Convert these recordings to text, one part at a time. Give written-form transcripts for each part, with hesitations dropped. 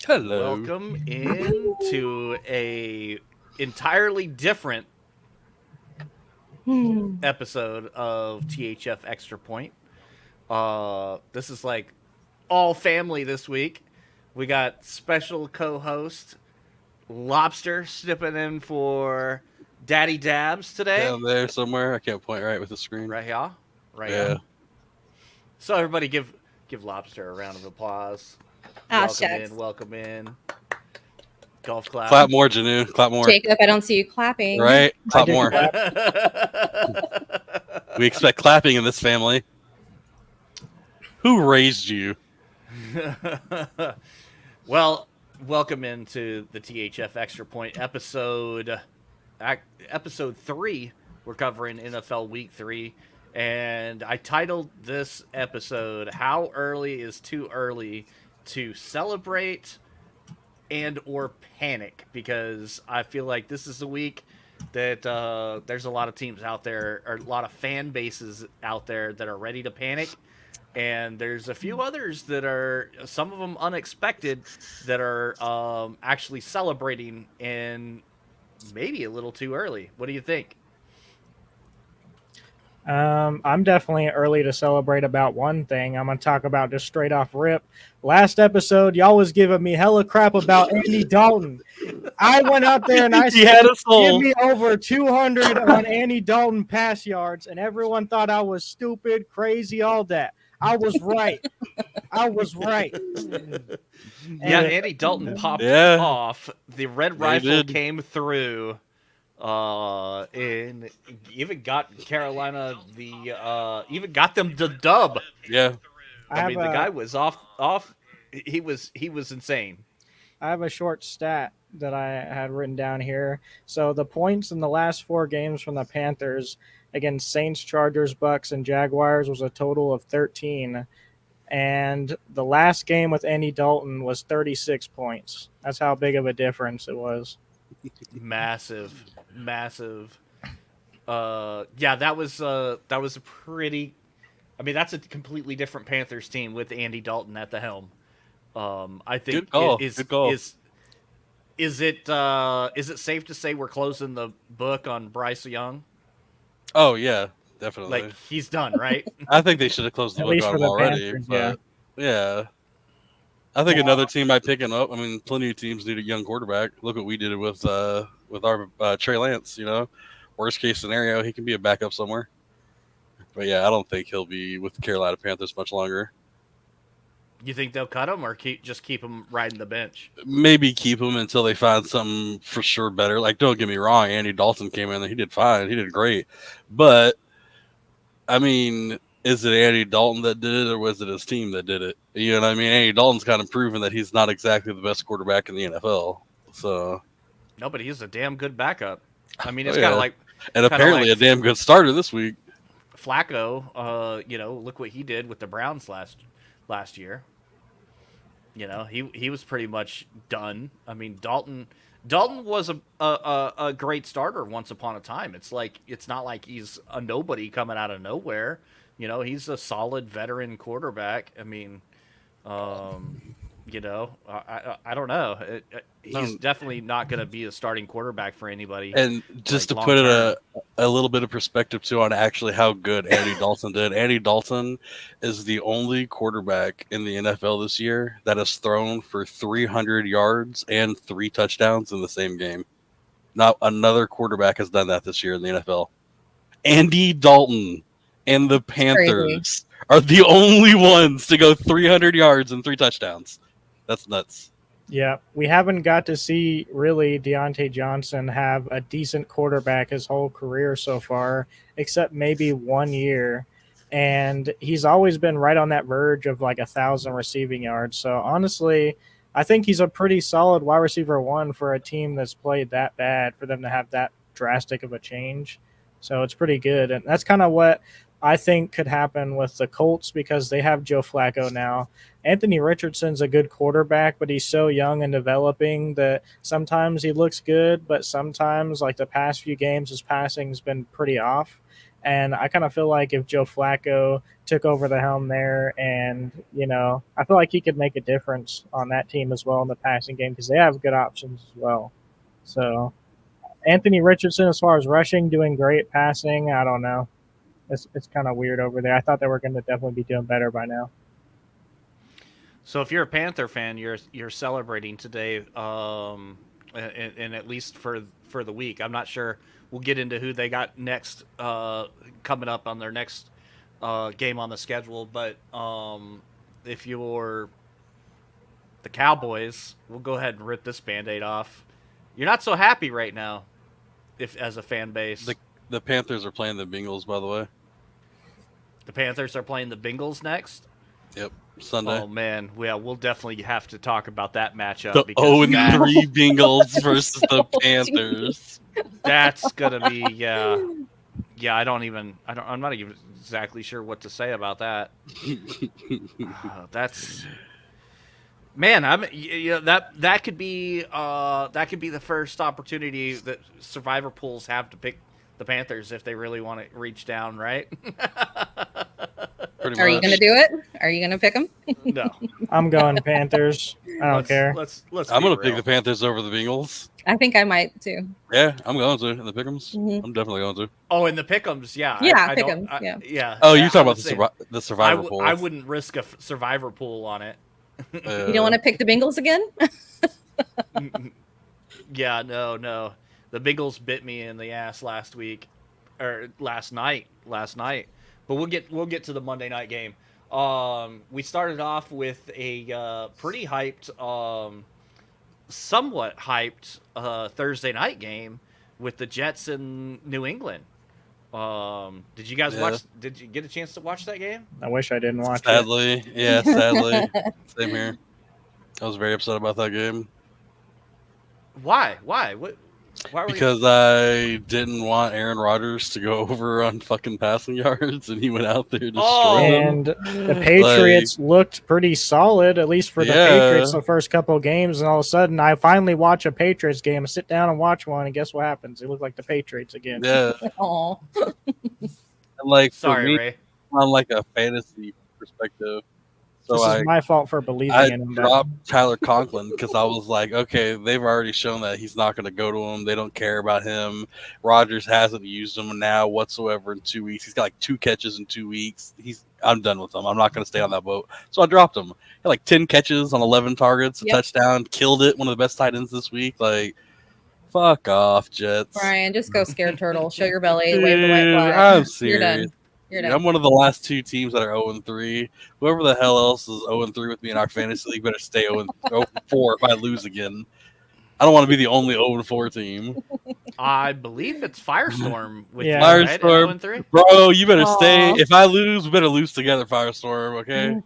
Hello. Welcome into a entirely different episode of THF Extra Point. This is like all family this week. We got special co-host Lobster stepping in for Daddy Dabs today. Down there somewhere. I can't point right with the screen. Right here, right Yeah. here. So everybody give Lobster a round of applause. Ah, Welcome shucks. in, welcome in. Golf clap. Clap more, Janu. Clap more. Jacob, I don't see you clapping. Right? Clap did more. clap. We expect clapping in this family. Who raised you? Well, welcome into the THF Extra Point episode 3. We're covering NFL Week 3, and I titled this episode "How Early is Too Early to Celebrate and or Panic," because I feel like this is a week that there's a lot of teams out there, or a lot of fan bases out there that are ready to panic. And there's a few others that are, some of them unexpected, that are actually celebrating, and maybe a little too early. What do you think? I'm definitely early to celebrate about one thing. I'm going to talk about just straight off rip. Last episode, y'all was giving me hella crap about Andy Dalton. I went out there and I He said, had us sold. give me over 200 on Andy Dalton pass yards, and everyone thought I was stupid, crazy, all that. I was right. I was right. Yeah, And- Andy Dalton popped Yeah. off. The red He rifle did. came through, and even got Carolina even got them the dub. Yeah. I mean, the guy was off. He was insane. I have a short stat that I had written down here. So the points in the last 4 games from the Panthers against Saints, Chargers, Bucks, and Jaguars was a total of 13. And the last game with Andy Dalton was 36 points. That's how big of a difference it was. Massive. Yeah, that was a pretty. I mean, that's a completely different Panthers team with Andy Dalton at the helm. I think Good call. is Good call. is it safe to say we're closing the book on Bryce Young? Oh, yeah. Definitely. Like, he's done, right? I think they should have closed the At book least on for him the already. Panthers, But yeah. I think another team might pick him up. I mean, plenty of teams need a young quarterback. Look what we did with our Trey Lance. Worst case scenario, he can be a backup somewhere. But yeah, I don't think he'll be with the Carolina Panthers much longer. You think they'll cut him, or just keep him riding the bench? Maybe keep him until they find something for sure better. Like, don't get me wrong, Andy Dalton came in and he did fine. He did great. But I mean, is it Andy Dalton that did it, or was it his team that did it? You know what I mean? Andy Dalton's kind of proven that he's not exactly the best quarterback in the NFL. So, No, but he's a damn good backup. I mean, it's Oh, kind of yeah. like and Kinda apparently like- a damn good starter this week. Flacco. Look what he did with the Browns last year. He was pretty much done. I mean, Dalton was a great starter once upon a time. It's not like he's a nobody coming out of nowhere. He's a solid veteran quarterback. I mean, I don't know. He's definitely not going to be a starting quarterback for anybody. And just Like, to put it long-term. a little bit of perspective too on actually how good Andy Dalton did. Andy Dalton is the only quarterback in the NFL this year that has thrown for 300 yards and 3 touchdowns in the same game. Not another quarterback has done that this year in the NFL. Andy Dalton and the Panthers are the only ones to go 300 yards and 3 touchdowns. That's nuts. Yeah, we haven't got to see really Deontay Johnson have a decent quarterback his whole career so far, except maybe 1 year. And he's always been right on that verge of like 1,000 receiving yards. So honestly, I think he's a pretty solid wide receiver 1 for a team that's played that bad, for them to have that drastic of a change. So it's pretty good. And that's kind of what I think could happen with the Colts, because they have Joe Flacco now. Anthony Richardson's a good quarterback, but he's so young and developing that sometimes he looks good, but sometimes, like the past few games, his passing's been pretty off. And I kind of feel like if Joe Flacco took over the helm there, and I feel like he could make a difference on that team as well in the passing game because they have good options as well. So Anthony Richardson, as far as rushing, doing great. Passing, I don't know. It's kind of weird over there. I thought they were going to definitely be doing better by now. So if you're a Panther fan, you're celebrating today, and at least for the week. I'm not sure. We'll get into who they got next, coming up on their next game on the schedule. But if you're the Cowboys, we'll go ahead and rip this Band-Aid off. You're not so happy right now, if as a fan base. The Panthers are playing the Bengals, by the way. The Panthers are playing the Bengals next. Yep, Sunday. Oh man, we'll definitely have to talk about that matchup. The 0-3 Bengals versus the Panthers. That's gonna be yeah. I'm not even exactly sure what to say about that. That's man. That could be the first opportunity that survivor pools have to pick the Panthers if they really want to reach down, right? Are you going to do it? Are you going to pick them? No. I'm going Panthers. I don't care. Let's. I'm going to pick the Panthers over the Bengals. I think I might too. Yeah, I'm going to in the pick'ems. Mm-hmm. I'm definitely going to. Oh, in the pick'ems, yeah. Yeah, pick'ems. Yeah. Yeah. Oh, you're talking about the survivor pool. I wouldn't risk a survivor pool on it. You don't want to pick the Bengals again? Yeah, no. The Bengals bit me in the ass last night. But we'll get to the Monday night game. We started off with a pretty hyped, somewhat hyped Thursday night game with the Jets in New England. Did you guys watch? Did you get a chance to watch that game? I wish I didn't watch sadly. Same here. I was very upset about that game. Why? Why were because I didn't want Aaron Rodgers to go over on fucking passing yards, and he went out there destroying them. And the Patriots looked pretty solid, at least for the Patriots the first couple of games. And all of a sudden, I finally watch a Patriots game. I sit down and watch one, and guess what happens? They look like the Patriots again. Yeah. Oh. Like, sorry, me, Ray. On like a fantasy perspective. So this is my fault for believing in him. I dropped Tyler Conklin because I was like, okay, they've already shown that he's not going to go to him. They don't care about him. Rodgers hasn't used him now whatsoever in 2 weeks. He's got like 2 catches in 2 weeks. I'm done with him. I'm not going to stay on that boat. So I dropped him. He had like 10 catches on 11 targets, a touchdown, killed it. One of the best tight ends this week. Like, fuck off, Jets. Brian, just go scared turtle. Show your belly. Dude, wave the white flag. I'm serious. You're done. You're done. I'm one of the last 2 teams that are 0-3. Whoever the hell else is 0-3 with me in our fantasy league better stay 0-4 if I lose again. I don't want to be the only 0-4 team. I believe it's Firestorm with Firestorm. Right? Bro, you better stay. If I lose, we better lose together, Firestorm, okay?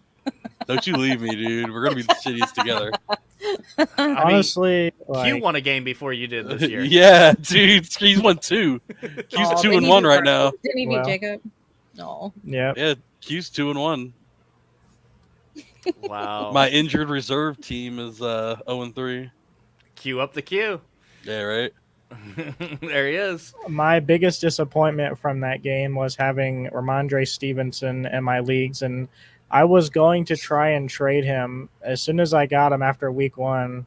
Don't you leave me, dude. We're going to be the shittiest together. Honestly, Q won a game before you did this year. Yeah, dude. He's won 2. Q's 2-1 right now. Didn't he beat Jacob? No. Yeah, Q's 2-1. Wow. My injured reserve team is 0-3. Q up the Q. Yeah, right. There he is. My biggest disappointment from that game was having Ramondre Stevenson in my leagues, and I was going to try and trade him as soon as I got him after week 1,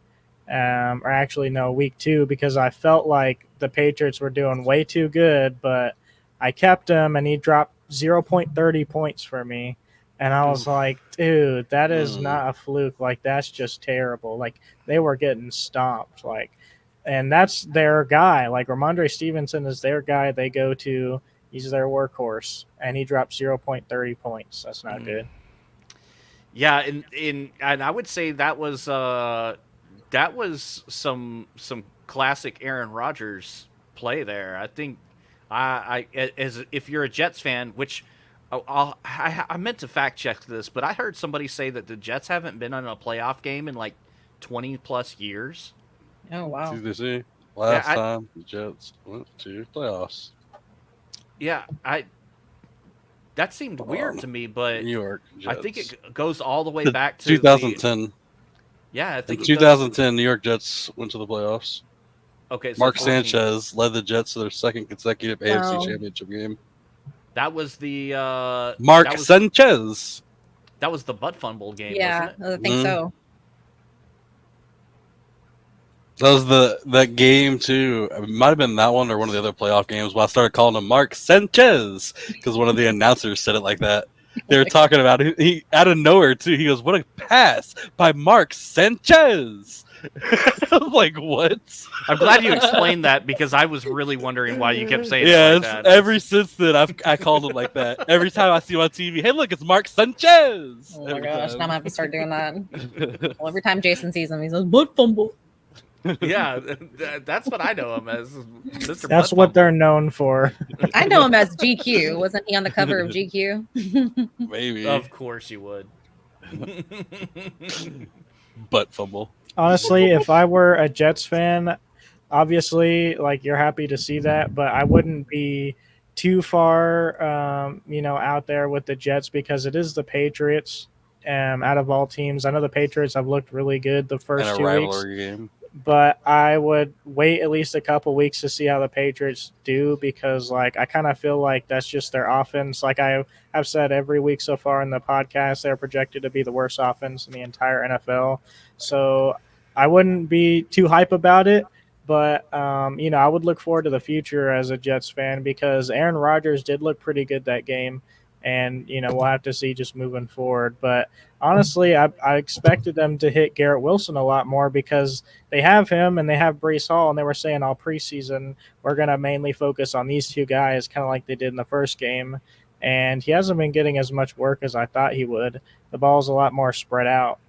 or actually no, week 2, because I felt like the Patriots were doing way too good, but I kept him and he dropped 0.30 points for me. And I was like, dude, that is not a fluke. Like, that's just terrible. Like, they were getting stomped. Like, and that's their guy. Like, Ramondre Stevenson is their guy they go to. He's their workhorse. And he dropped 0.30 points. That's not good. Yeah, and I would say that was some classic Aaron Rodgers play there. I think as if you're a Jets fan, which I meant to fact check this, but I heard somebody say that the Jets haven't been in a playoff game in like 20 plus years. Oh wow! Last time the Jets went to playoffs. Yeah, that seemed weird to me, but New York Jets. I think it goes all the way back to 2010. I think in 2010, New York Jets went to the playoffs. Okay, so Mark 14. Sanchez led the Jets to their second consecutive AFC Championship game. That was the Mark that was Sanchez. that was the butt fumble game, Yeah, wasn't it? I think so. That was that game too. It might have been that one or one of the other playoff games where I started calling him Mark Sanchez because one of the announcers said it like that. They were talking about it. He out of nowhere too. He goes, "What a pass by Mark Sanchez!" I was like, "What?" I'm glad you explained that because I was really wondering why you kept saying it Yeah, like that. ever since then I called him like that. Every time I see him on TV, hey, look, it's Mark Sanchez. Oh my Every gosh, now I'm time. gonna have to start doing that. Well, every time Jason sees him, he says, "Butt fumble." Yeah, that's what I know him as, Mr. That's Butt what they're Fumble. known for. I know him as GQ. Wasn't he on the cover of GQ? Maybe Of course you would. butt fumble. Honestly, if I were a Jets fan, obviously, like you're happy to see that, but I wouldn't be too far, out there with the Jets because it is the Patriots. Out of all teams, I know the Patriots have looked really good the And first a 2 weeks, rivalry game. but I would wait at least a couple weeks to see how the Patriots do because, like, I kind of feel like that's just their offense. Like I've said every week so far in the podcast, they're projected to be the worst offense in the entire NFL. So I wouldn't be too hype about it, but I would look forward to the future as a Jets fan because Aaron Rodgers did look pretty good that game, and we'll have to see just moving forward. But honestly, I expected them to hit Garrett Wilson a lot more because they have him and they have Brees Hall, and they were saying all preseason we're going to mainly focus on these two guys, kind of like they did in the first game. And he hasn't been getting as much work as I thought he would. The ball's a lot more spread out.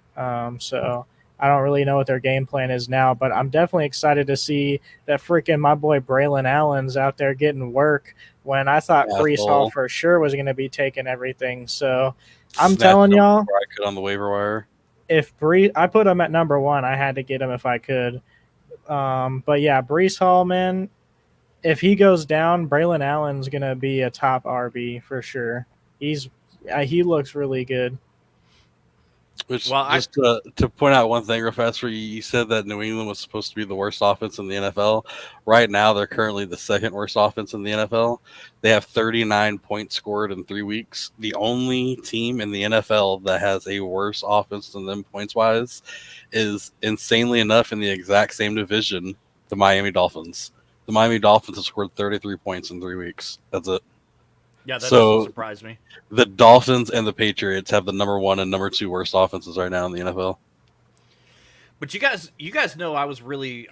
So I don't really know what their game plan is now, but I'm definitely excited to see that freaking my boy Braylon Allen's out there getting work when I thought Brees Hall for sure was going to be taking everything. So I'm telling y'all, I could on the waiver wire. if Brees, I put him at number one, I had to get him if I could. But yeah, Brees Hall, man, if he goes down, Braylon Allen's going to be a top RB for sure. He looks really good. Which Well, just to point out one thing real fast, for you said that New England was supposed to be the worst offense in the NFL. Right now, they're currently the second worst offense in the NFL. They have 39 points scored in 3 weeks. The only team in the NFL that has a worse offense than them points wise is, insanely enough, in the exact same division, the Miami Dolphins. The Miami Dolphins have scored 33 points in 3 weeks. That's it. yeah, that So- doesn't surprise me. The Dolphins and the Patriots have the number 1 and number 2 worst offenses right now in the NFL. But you guys know I was really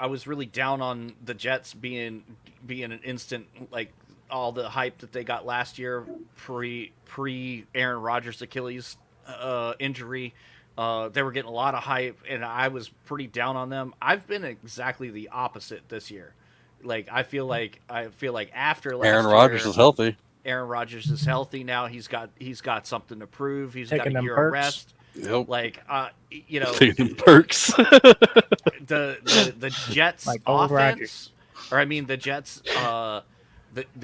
down on the Jets being an instant, like all the hype that they got last year pre Aaron Rodgers Achilles injury. They were getting a lot of hype, and I was pretty down on them. I've been exactly the opposite this year. Like I feel like after last Aaron year, Rodgers is healthy. Aaron Rodgers is healthy now. He's got something to prove. He's Taking got a them year perks. of rest. Yep. Like Taking perks. the Jets Like old offense, or I mean the Jets the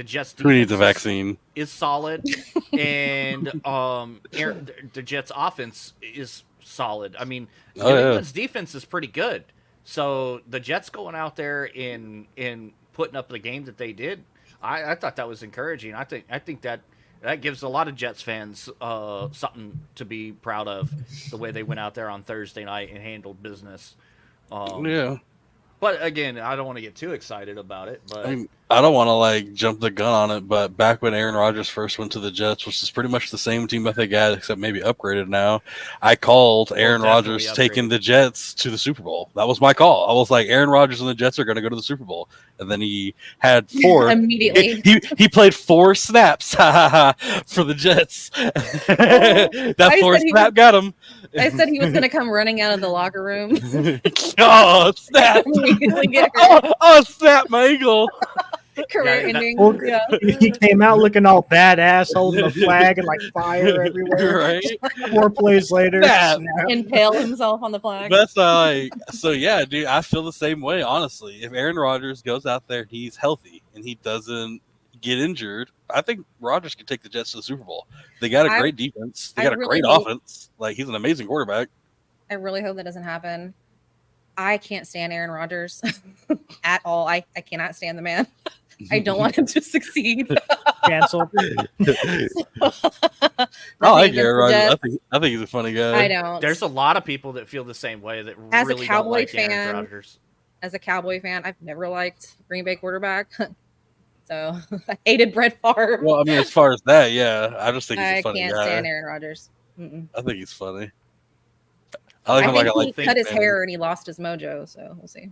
Jets Who needs a defense vaccine? is solid, and the Jets offense is solid. I mean, New England's defense is pretty good. So the Jets going out there in putting up the game that they did, I thought that was encouraging. I think that gives a lot of Jets fans something to be proud of, the way they went out there on Thursday night and handled business. Yeah. But again, I don't want to get too excited about it. But I don't want to jump the gun on it, but back when Aaron Rodgers first went to the Jets, which is pretty much the same team that they got, except maybe upgraded now, I called Aaron Rodgers taking the Jets to the Super Bowl. That was my call. I was like, Aaron Rodgers and the Jets are going to go to the Super Bowl. And then he had 4. Immediately. He played 4 snaps for the Jets. That 4 snap got him. I said he was going to come running out of the locker room. Oh, snap. Oh, snap my ankle. Career ending. Well, Yeah. He came out looking all badass, holding the flag and fire everywhere. Right? 4 plays later, snap. Impale himself on the flag. That's so yeah, dude. I feel the same way. Honestly, if Aaron Rodgers goes out there, he's healthy and he doesn't get injured, I think Rodgers could take the Jets to the Super Bowl. They got a great defense. They got a great offense. He's an amazing quarterback. I really hope that doesn't happen. I can't stand Aaron Rodgers at all. I cannot stand the man. I don't want him to succeed. Canceled. I like Nothing against Aaron the Rodgers. Jets. I think he's a funny guy. I don't. There's a lot of people that feel the same way that As a really don't Cowboy like Aaron fan- Rodgers. As a Cowboy fan, I've never liked Green Bay quarterback. So I hated Brett Favre. Well, I mean, as far as that, yeah, I just think he's I a funny can't guy. stand Aaron Rodgers. Mm-mm. I think he's funny. I like I him think like he cut his hair and he lost his mojo, so we'll see.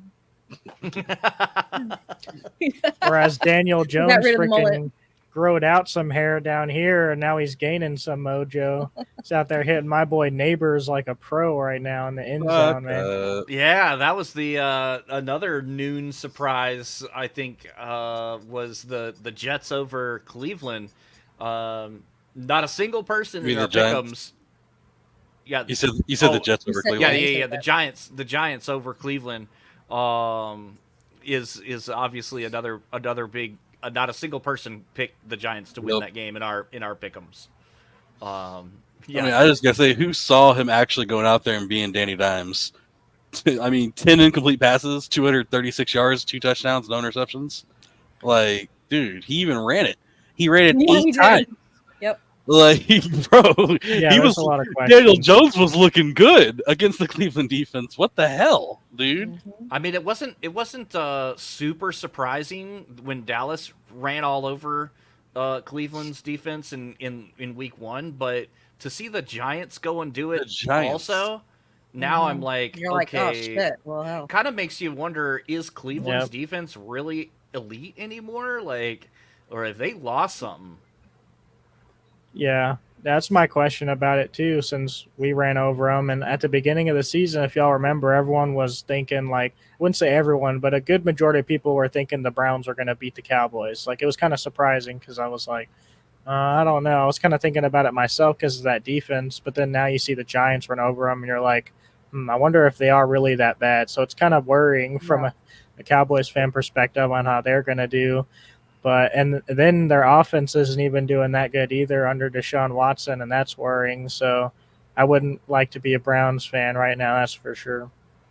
Whereas Daniel Jones rid of the mullet. freaking growed out some hair down here, and now he's gaining some mojo. He's out there hitting my boy Neighbors like a pro right now in the end zone, man. Yeah, that was the another noon surprise. I think was the Jets over Cleveland. Not a single person You in mean our the Giants? pick'ems. Yeah, You said the Jets over said- Cleveland. yeah. The Giants over Cleveland is obviously another big. Not a single person picked the Giants to win Nope. that game in our pick'ems. Yeah, I mean, I just gotta say, who saw him actually going out there and being Danny Dimes? I mean, 10 incomplete passes, 236 yards, 2 touchdowns, no interceptions. Like, dude, he even ran it. He ran it Yeah, he 8 did. times. Yep. Like, bro, Yeah, he there's was a lot of questions. Daniel Jones was looking good against the Cleveland defense. What the hell, dude? Mhm. I mean, it wasn't super surprising when Dallas ran all over Cleveland's defense in week 1, but to see the Giants go and do The it Giants. also, now Mhm. I'm like, You're like, oh okay, shit. Well, hell. kind of makes you wonder: is Cleveland's Yep. defense really elite anymore? Like, or have they lost something? Yeah, that's my question about it too, since we ran over them. And at the beginning of the season, if y'all remember, everyone was thinking, like, I wouldn't say everyone, but a good majority of people were thinking the Browns were going to beat the Cowboys. Like, it was kind of surprising because I was like, I don't know. I was kind of thinking about it myself because of that defense. But then now you see the Giants run over them, and you're like, I wonder if they are really that bad. So it's kind of worrying from a Cowboys fan perspective on how they're going to do. But and then their offense isn't even doing that good either under Deshaun Watson, and that's worrying. So I wouldn't like to be a Browns fan right now, that's for sure.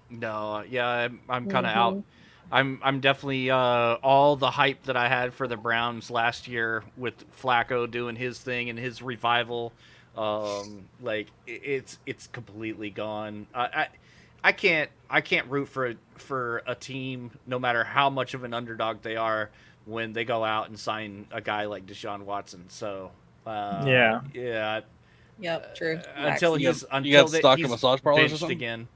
No, yeah, I'm kind of Mhm. out. I'm definitely all the hype that I had for the Browns last year with Flacco doing his thing and his revival, like it's completely gone. I can't root for a team no matter how much of an underdog they are when they go out and sign a guy like Deshaun Watson. So yeah. Yep, true. Until You he's got until stock in he's massage parlors or benched something? again.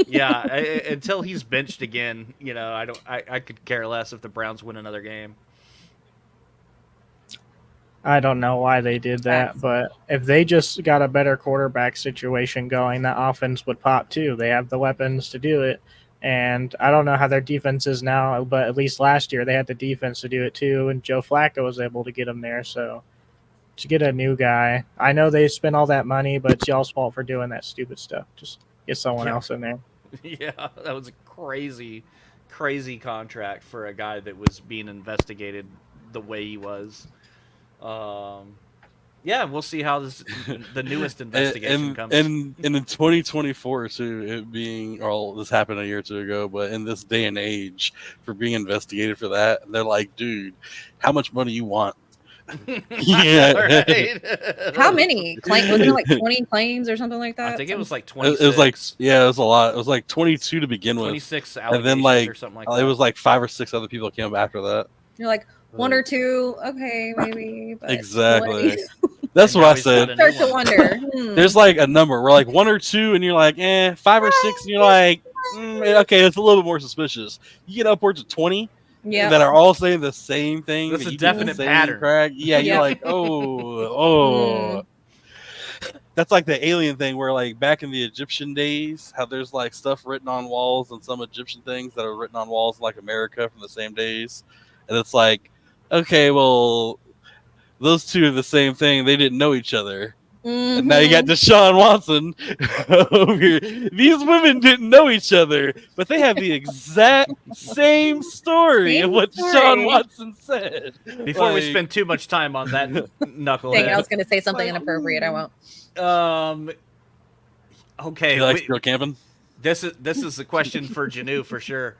Yeah, until he's benched again, you know, I could care less if the Browns win another game. I don't know why they did that, Facts. but if they just got a better quarterback situation going, that offense would pop too. They have the weapons to do it. And I don't know how their defense is now, but at least last year they had the defense to do it too, and Joe Flacco was able to get them there. So to get a new guy, I know they spent all that money, but it's y'all's fault for doing that stupid stuff. Just get someone Yeah. else in there. Yeah, that was a crazy contract for a guy that was being investigated the way he was. Yeah, we'll see how the newest investigation comes. And in 2024 too, it being, well, this happened a year or two ago, but in this day and age, for being investigated for that, they're like, dude, how much money you want? Yeah. Right? How many claims? Wasn't it like 20 claims or something like that? I think it was like It 26. was like, yeah, it was a lot. It was like 22 to begin with, 26 and allegations then like or something like it that. was like 5 or 6 other people that came up after that. You're like 1 or 2, okay, maybe. But Exactly. 20? That's And what now I he's said. got a new Start to one. wonder. There's like a number. We're like 1 or 2, and you're like, 5 or 6, and you're like, okay, it's a little bit more suspicious. You get upwards of 20 Yeah. that are all saying the same thing. That's that a you do the definite same pattern. Crack. Yeah, you're Yeah. like, oh. That's like the alien thing where, like, back in the Egyptian days, how there's like stuff written on walls and some Egyptian things that are written on walls in, like, America from the same days, and it's like, okay, well, those two are the same thing. They didn't know each other. And now you got Deshaun Watson over here. These women didn't know each other, but they have the exact same story of what Same Deshaun story. Watson said. Before we Like, spend too much time on that Dang, I knucklehead. was going to say something inappropriate. I won't. Okay, he likes to go camping. this is a question for Janu for sure.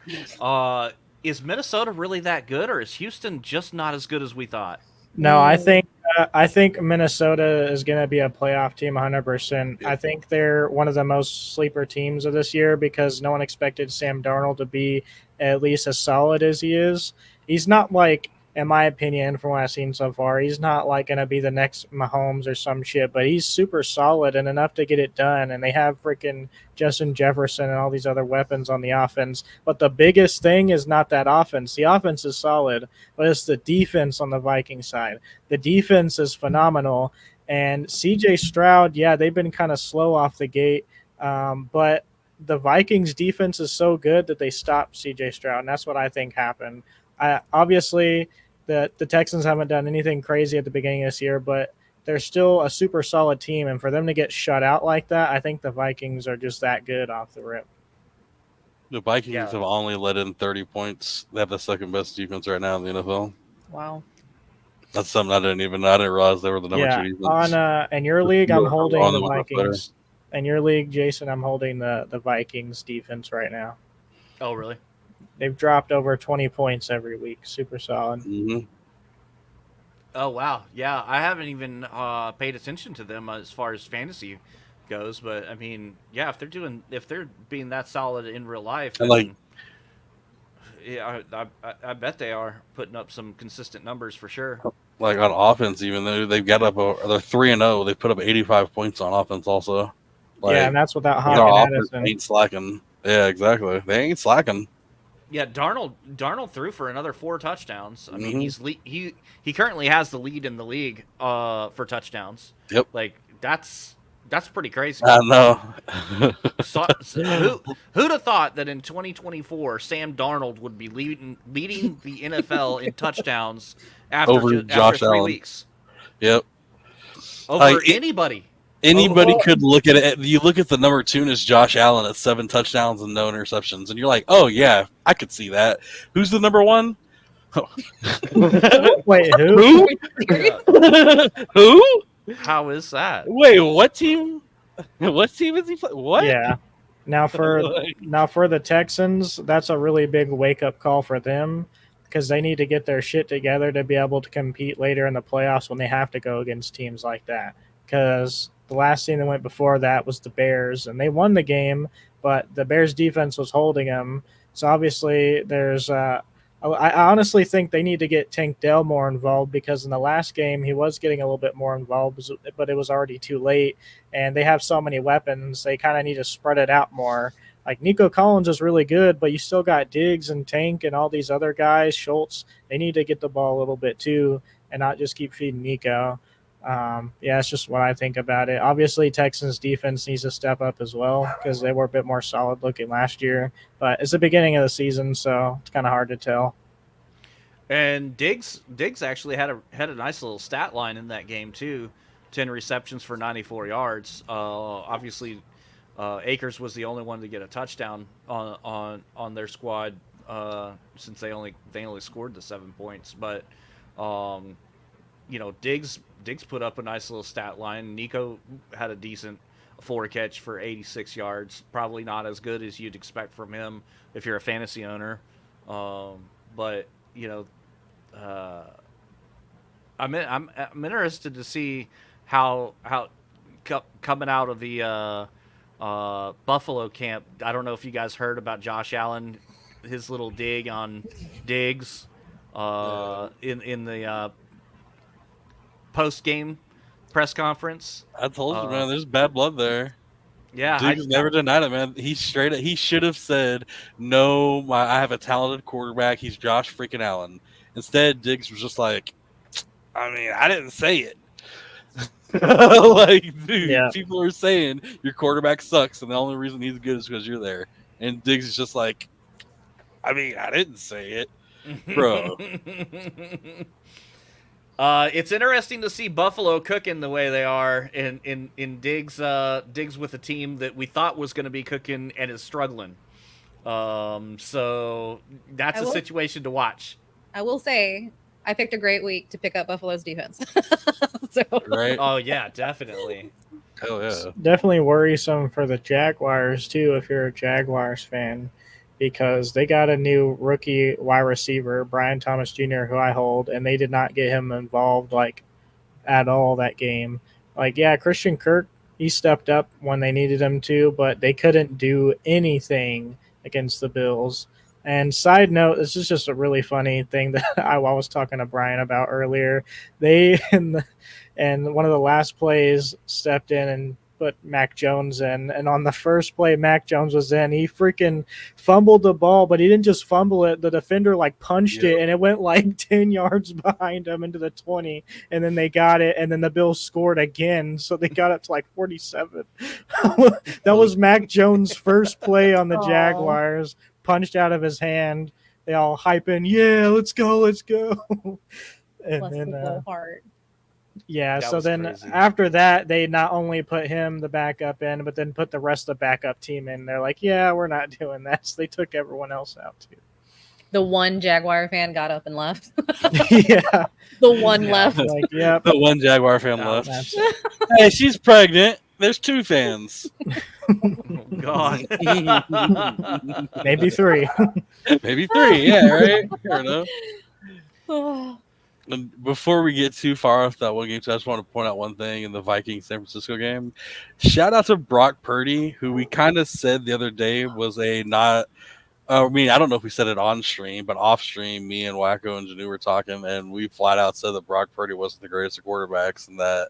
Is Minnesota really that good, or is Houston just not as good as we thought? No, I think Minnesota is going to be a playoff team 100%. Yep. I think they're one of the most sleeper teams of this year because no one expected Sam Darnold to be at least as solid as he is. He's not like, in my opinion, from what I've seen so far, he's not like going to be the next Mahomes or some shit, but he's super solid and enough to get it done. And they have freaking Justin Jefferson and all these other weapons on the offense. But the biggest thing is not that offense. The offense is solid, but it's the defense on the Viking side. The defense is phenomenal. And CJ Stroud, yeah, they've been kind of slow off the gate, but the Vikings defense is so good that they stopped CJ Stroud, and that's what I think happened. Obviously, the Texans haven't done anything crazy at the beginning of this year, but they're still a super solid team, and for them to get shut out like that, I think the Vikings are just that good off the rip. The Vikings Yeah. have only let in 30 points. They have the second best defense right now in the NFL. Wow. That's something I didn't realize they were the number Yeah, 2 defense. on in your league, I'm holding on the the one Vikings. In your league, Jason, I'm holding the Vikings defense right now. Oh, really? They've dropped over 20 points every week. Super solid. Mm-hmm. Oh, wow. Yeah, I haven't even paid attention to them as far as fantasy goes, but I mean, yeah, if they're being that solid in real life, And, like- yeah, I bet they are putting up some consistent numbers for sure. Like on offense, even though they've got they're 3-0, they put up 85 points on offense also. Like, Yeah, and that's without their Hawk and offense Addison. ain't slacking. Yeah, exactly. They ain't slacking. Yeah, Darnold threw for another 4 touchdowns. I mean, Mhm. he currently has the lead in the league for touchdowns. Yep. Like that's pretty crazy. I know. Who'd have thought that in 2024 Sam Darnold would be leading the NFL in touchdowns after Over Josh 3 Allen. weeks Yep. over Like, anybody? Anybody Oh. could look at it. You look at the number 2 and it's Josh Allen at 7 touchdowns and no interceptions, and you're like, oh yeah, I could see that. Who's the number 1? Wait, who? Who? How is that? Wait, what team? What team is he playing? What? Yeah. Now for the Texans, that's a really big wake up call for them because they need to get their shit together to be able to compete later in the playoffs when they have to go against teams like that. Because the last team that went before that was the Bears, and they won the game, but the Bears defense was holding them. So obviously, I honestly think they need to get Tank Dell more involved because in the last game he was getting a little bit more involved, but it was already too late. And they have so many weapons, they kind of need to spread it out more. Like Nico Collins is really good, but you still got Diggs and Tank and all these other guys, Schultz. They need to get the ball a little bit too and not just keep feeding Nico. Yeah, that's just what I think about it. Obviously, Texans defense needs to step up as well because they were a bit more solid looking last year. But it's the beginning of the season, so it's kind of hard to tell. And Diggs actually had a nice little stat line in that game too. 10 receptions for 94 yards. Obviously, Akers was the only one to get a touchdown on their squad since they only scored the 7 points. But Diggs put up a nice little stat line. Nico had a decent 4 catch for 86 yards. Probably not as good as you'd expect from him if you're a fantasy owner. But I'm interested to see how coming out of the Buffalo camp. I don't know if you guys heard about Josh Allen, his little dig on Diggs in the post game press conference. I told you, man. There's bad blood there. Yeah, Diggs never denied it, man. He should have said, "No, I have a talented quarterback. He's Josh freaking Allen." Instead, Diggs was just like, "I mean, I didn't say it." Like, dude, Yeah. people are saying your quarterback sucks, and the only reason he's good is because you're there. And Diggs is just like, "I mean, I didn't say it, bro." It's interesting to see Buffalo cooking the way they are in Diggs with a team that we thought was going to be cooking and is struggling. So that's a situation to watch. I will say I picked a great week to pick up Buffalo's defense. So. Right? Oh yeah, definitely. Hell yeah. Definitely worrisome for the Jaguars too if you're a Jaguars fan because they got a new rookie wide receiver, Brian Thomas Jr., who I hold, and they did not get him involved like at all that game. Like, yeah, Christian Kirk, he stepped up when they needed him to, but they couldn't do anything against the Bills. And side note, this is just a really funny thing that I was talking to Brian about earlier. They and one of the last plays stepped in and put Mac Jones in, and on the first play Mac Jones was in, he freaking fumbled the ball, but he didn't just fumble it. The defender like punched it, and it went like 10 yards behind him into the 20, and then they got it, and then the Bills scored again, so they got up to like 47. That was Mac Jones' first play on the Jaguars, punched out of his hand. They all hyping, yeah, let's go. And Bless then, the little heart. yeah, That so was then crazy. after that, they not only put him, the backup, in, but then put the rest of the backup team in. They're like, yeah, we're not doing that. So they took everyone else out, too. The one Jaguar fan got up and left. Yeah. The one Yeah. left. Like, yep. The one Jaguar fan Ouch. left. That's Hey, she's pregnant. There's 2 fans. Oh, God. maybe 3. Maybe 3. Yeah, right? Fair enough. Oh, And before we get too far off that one game, so I just want to point out one thing in the Vikings San Francisco game. Shout out to Brock Purdy, who we kind of said the other day was a not. I mean, I don't know if we said it on stream, but off stream, me and Wakko and Janu were talking, and we flat out said that Brock Purdy wasn't the greatest of quarterbacks, and that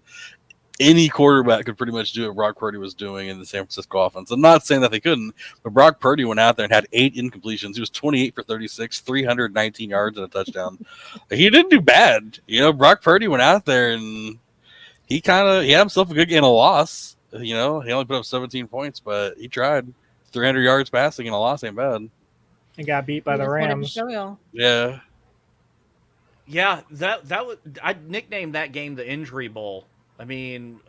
any quarterback could pretty much do what Brock Purdy was doing in the San Francisco offense. I'm not saying that they couldn't, but Brock Purdy went out there and had 8 incompletions. He was 28 for 36, 319 yards and a touchdown. He didn't do bad. You know, Brock Purdy went out there and he had himself a good game, a loss. You know, he only put up 17 points, but he tried. 300 yards passing and a loss ain't bad. And got beat by I the just wanted to Rams. show y'all. Yeah. Yeah, that was. I nicknamed that game the Injury Bowl. I mean,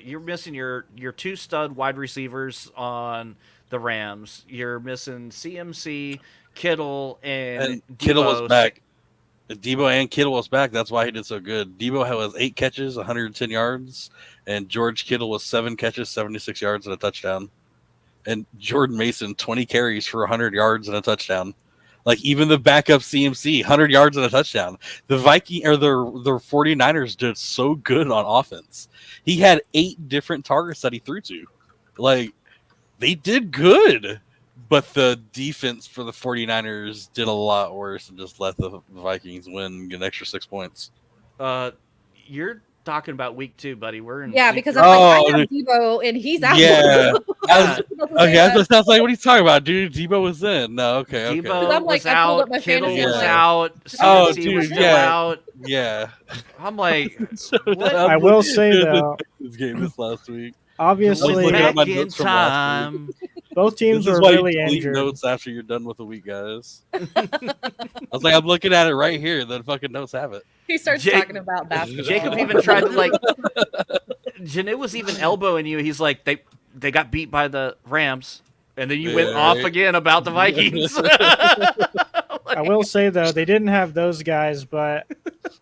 you're missing your 2 stud wide receivers on the Rams. You're missing CMC, Kittle, and Kittle Debo. was back. Debo and Kittle was back. That's why he did so good. Debo was 8 catches, 110 yards, and George Kittle was 7 catches, 76 yards, and a touchdown. And Jordan Mason, 20 carries for 100 yards and a touchdown. Like, even the backup CMC, 100 yards and a touchdown. The 49ers did so good on offense. He had 8 different targets that he threw to. Like, they did good. But the defense for the 49ers did a lot worse and just let the Vikings win and get an extra 6 points. You're talking about week 2, buddy. We're in Yeah, week because three. I'm like, I have Debo and he's out. Yeah. Yeah. Okay, that's what sounds like. What are you talking about, dude? Debo was in. No, okay. Debo I'm like, was I pulled out. up my Kittle fantasy, was I'm like- out. Oh, CMC dude, was still yeah. out. Yeah. I'm like, What? I will say, though, This game this last week. obviously, looking at my back in notes from last time. both teams This is were why really you delete injured. notes after you're done with the week, guys. I was like, I'm looking at it right here. Then fucking notes have it. He starts Jake- talking about basketball. Jacob even tried to like. Janu was even elbowing you. He's like, they got beat by the Rams, and then you went Yeah, off right. again about the Vikings. I will say, though, they didn't have those guys, but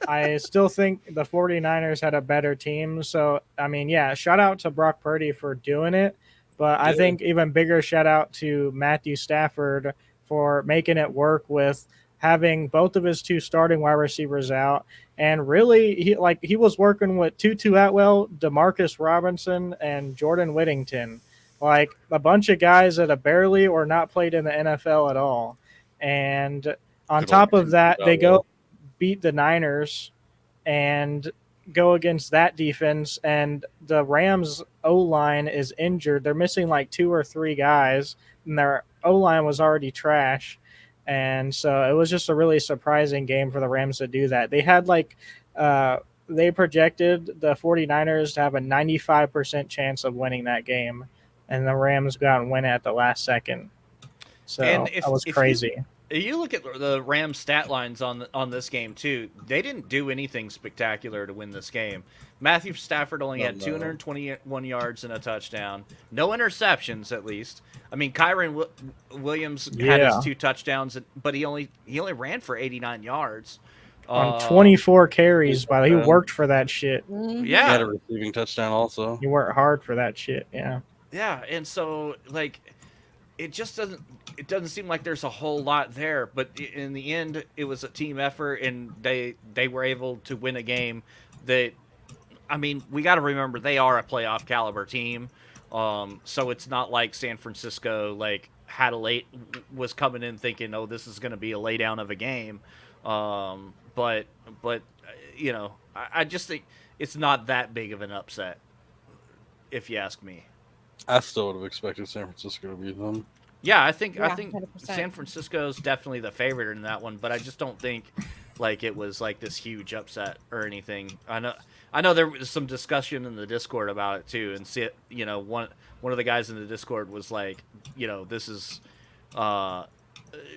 I still think the 49ers had a better team. So, I mean, yeah, shout out to Brock Purdy for doing it. But I Yeah. think even bigger shout out to Matthew Stafford for making it work with having both of his 2 starting wide receivers out. And really, he was working with Tutu Atwell, Demarcus Robinson, and Jordan Whittington. Like a bunch of guys that have barely or not played in the NFL at all. And on Good top old of that, Tutu they go Atwell. beat the Niners and go against that defense. And the Rams O-line is injured. They're missing like 2 or 3 guys, and their O-line was already trash. And so it was just a really surprising game for the Rams to do that. They had they projected the 49ers to have a 95% chance of winning that game, and the Rams go out and win it at the last second. So And that was crazy. You look at the Rams stat lines on this game too. They didn't do anything spectacular to win this game. Matthew Stafford only had 221 yards and a touchdown. No interceptions, at least. I mean, Kyron Williams had his 2 touchdowns, but he only ran for 89 yards. On 24 carries, by he Yeah. worked for that shit. Mhm. He had Yeah, a receiving touchdown also. He worked hard for that shit. Yeah. yeah, and so like, it just doesn't. it doesn't seem like there's a whole lot there. But in the end, it was a team effort, and they were able to win a game that, I mean, we got to remember they are a playoff caliber team. So it's not like San Francisco had a late was coming in thinking, oh, this is going to be a lay down of a game. But I just think it's not that big of an upset, if you ask me. I still would have expected San Francisco to beat them. Yeah, I think Yeah, 100%. San Francisco's definitely the favorite in that one, but I just don't think it was like this huge upset or anything. I know there was some discussion in the Discord about it too, and one of the guys in the Discord was like, this is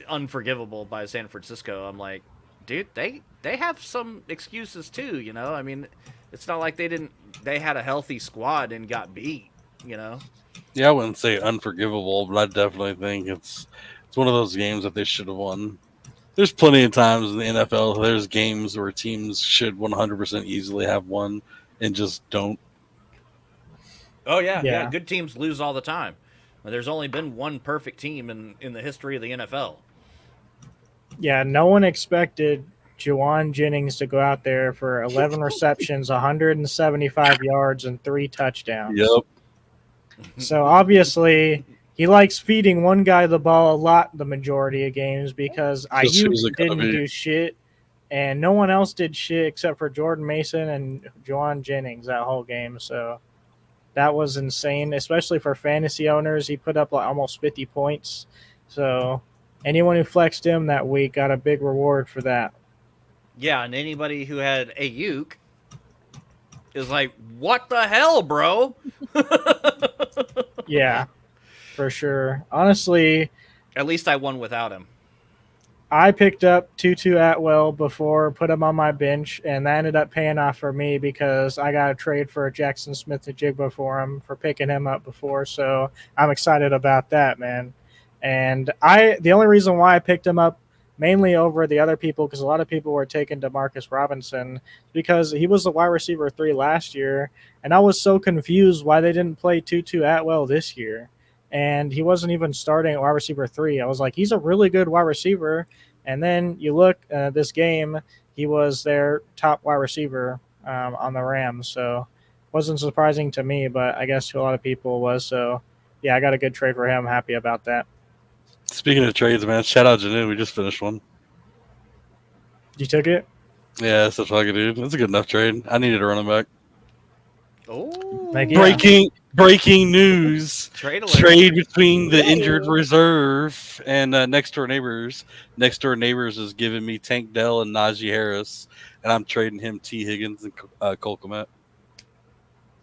unforgivable by San Francisco. I'm like, dude, they have some excuses too, I mean, it's not like they had a healthy squad and got beat, Yeah, I wouldn't say unforgivable, but I definitely think it's one of those games that they should have won. There's plenty of times in the NFL there's games where teams should 100% easily have won and just don't. Oh yeah, Yeah. good teams lose all the time. There's only been one perfect team in the history of the NFL. Yeah, no one expected Juwan Jennings to go out there for 11 receptions, 175 yards, and 3 touchdowns. Yep. So obviously, he likes feeding one guy the ball a lot the majority of games because Just who's Ayuk it gonna didn't be? do shit, and no one else did shit except for Jordan Mason and Juwan Jennings that whole game. So that was insane, especially for fantasy owners. He put up like almost 50 points. So anyone who flexed him that week got a big reward for that. Yeah, and anybody who had Ayuk is like, what the hell, bro? Yeah, for sure. Honestly, At least I won without him. I picked up Tutu Atwell before, put him on my bench, and that ended up paying off for me because I got a trade for Jackson Smith-Njigba for him for picking him up before. So I'm excited about that, man. And the only reason why I picked him up mainly over the other people, because a lot of people were taking Demarcus Robinson, because he was the wide receiver 3 last year, and I was so confused why they didn't play Tutu Atwell this year. And he wasn't even starting at wide receiver 3. I was like, he's a really good wide receiver. And then you look this game, he was their top wide receiver on the Rams. So wasn't surprising to me, but I guess to a lot of people was. So yeah, I got a good trade for him. Happy about that. Speaking of trades, man, shout out Janu. We just finished one. You took it? Yeah, that's a fucking dude. That's a good enough trade. I needed a running back. Oh, Like, yeah. Breaking news. Trade alert. Trade between the injured reserve and next door neighbors. Next door neighbors is giving me Tank Dell and Najee Harris, and I'm trading him T. Higgins and Cole Kmet.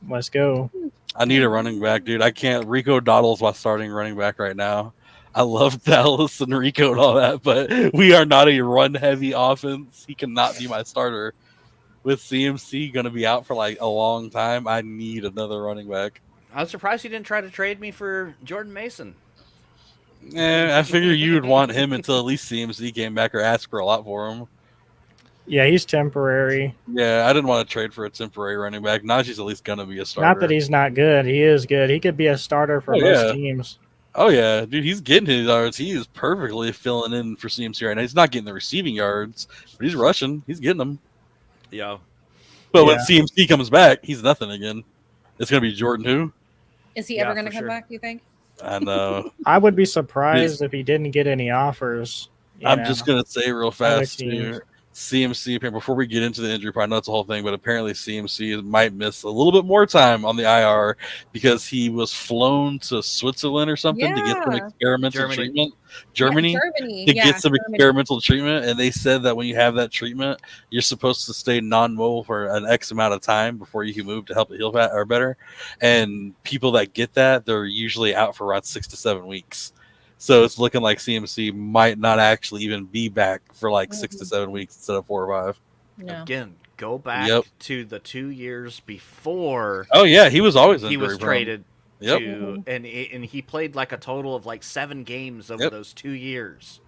Let's go. I need a running back, dude. I can't. Rico Doddle's my starting running back right now. I love Dallas and Rico and all that, but we are not a run-heavy offense. He cannot be my starter. With CMC going to be out for like a long time, I need another running back. I'm surprised you didn't try to trade me for Jordan Mason. I figure you would want him until at least CMC came back or ask for a lot for him. Yeah, he's temporary. Yeah, I didn't want to trade for a temporary running back. Najee's at least going to be a starter. Not that he's not good. He is good. He could be a starter for most teams. Oh, yeah. Dude, he's getting his yards. He is perfectly filling in for CMC right now. He's not getting the receiving yards, but he's rushing. He's getting them. Yeah. But when CMC comes back, he's nothing again. It's going to be Jordan who? Is he ever going to come back, do you think? I know. I would be surprised if he didn't get any offers. I'm just going to say real fast, teams. too. CMC, before we get into the injury part, I know it's the whole thing, but apparently CMC might miss a little bit more time on the IR because he was flown to Switzerland or something to get some experimental treatment. Germany. To get some experimental treatment, and they said that when you have that treatment, you're supposed to stay non-mobile for an X amount of time before you can move to help it heal or better. And people that get that, they're usually out for around 6 to 7 weeks. So it's looking like CMC might not actually even be back for like 6 to 7 weeks instead of 4 or 5. No. Again, go back to the 2 years before. Oh yeah, he was always he was traded. Yep. And he played like a total of like 7 games over those 2 years.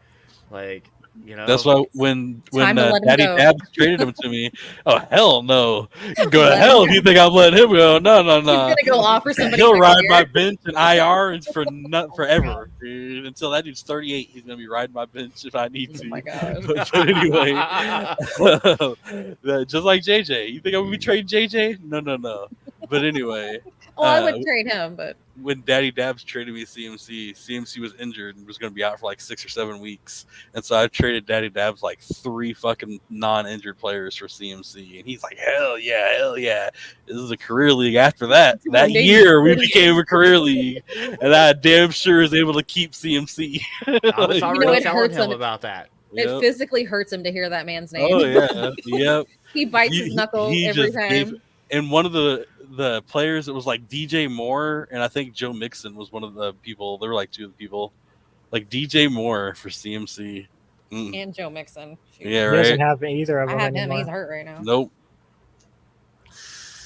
Like You know, That's why when Time to let him Daddy go. Dabs traded him to me, oh hell no, you go to Let hell him if you think I'm letting him go. No, no, He's no. gonna go offer somebody He'll next ride year. my bench and IR and for not Oh, forever, dude. Until that dude's 38, he's gonna be riding my bench if I need Oh to. my god. But anyway, just like JJ, you think I'm gonna be trading JJ? No, no, no. But anyway, Well, I would trade him, but when Daddy Dabs traded me CMC was injured and was going to be out for like 6 or 7 weeks, and so I traded Daddy Dabs like 3 fucking non-injured players for CMC, and he's like, hell yeah, this is a career league. After that One day year, we you- became a career league, and I damn sure was able to keep CMC. I was Like, already it telling hurts him him. about that. it yep. physically hurts him to hear that man's name. Oh yeah, yep. He bites his knuckle every time. And one of the players, it was like DJ Moore, and I think Joe Mixon was one of the people. There were like 2 of the people, like DJ Moore for CMC. And Joe Mixon. Shoot. Yeah, He doesn't right. have either of I them have him. anymore. He's hurt right now. Nope.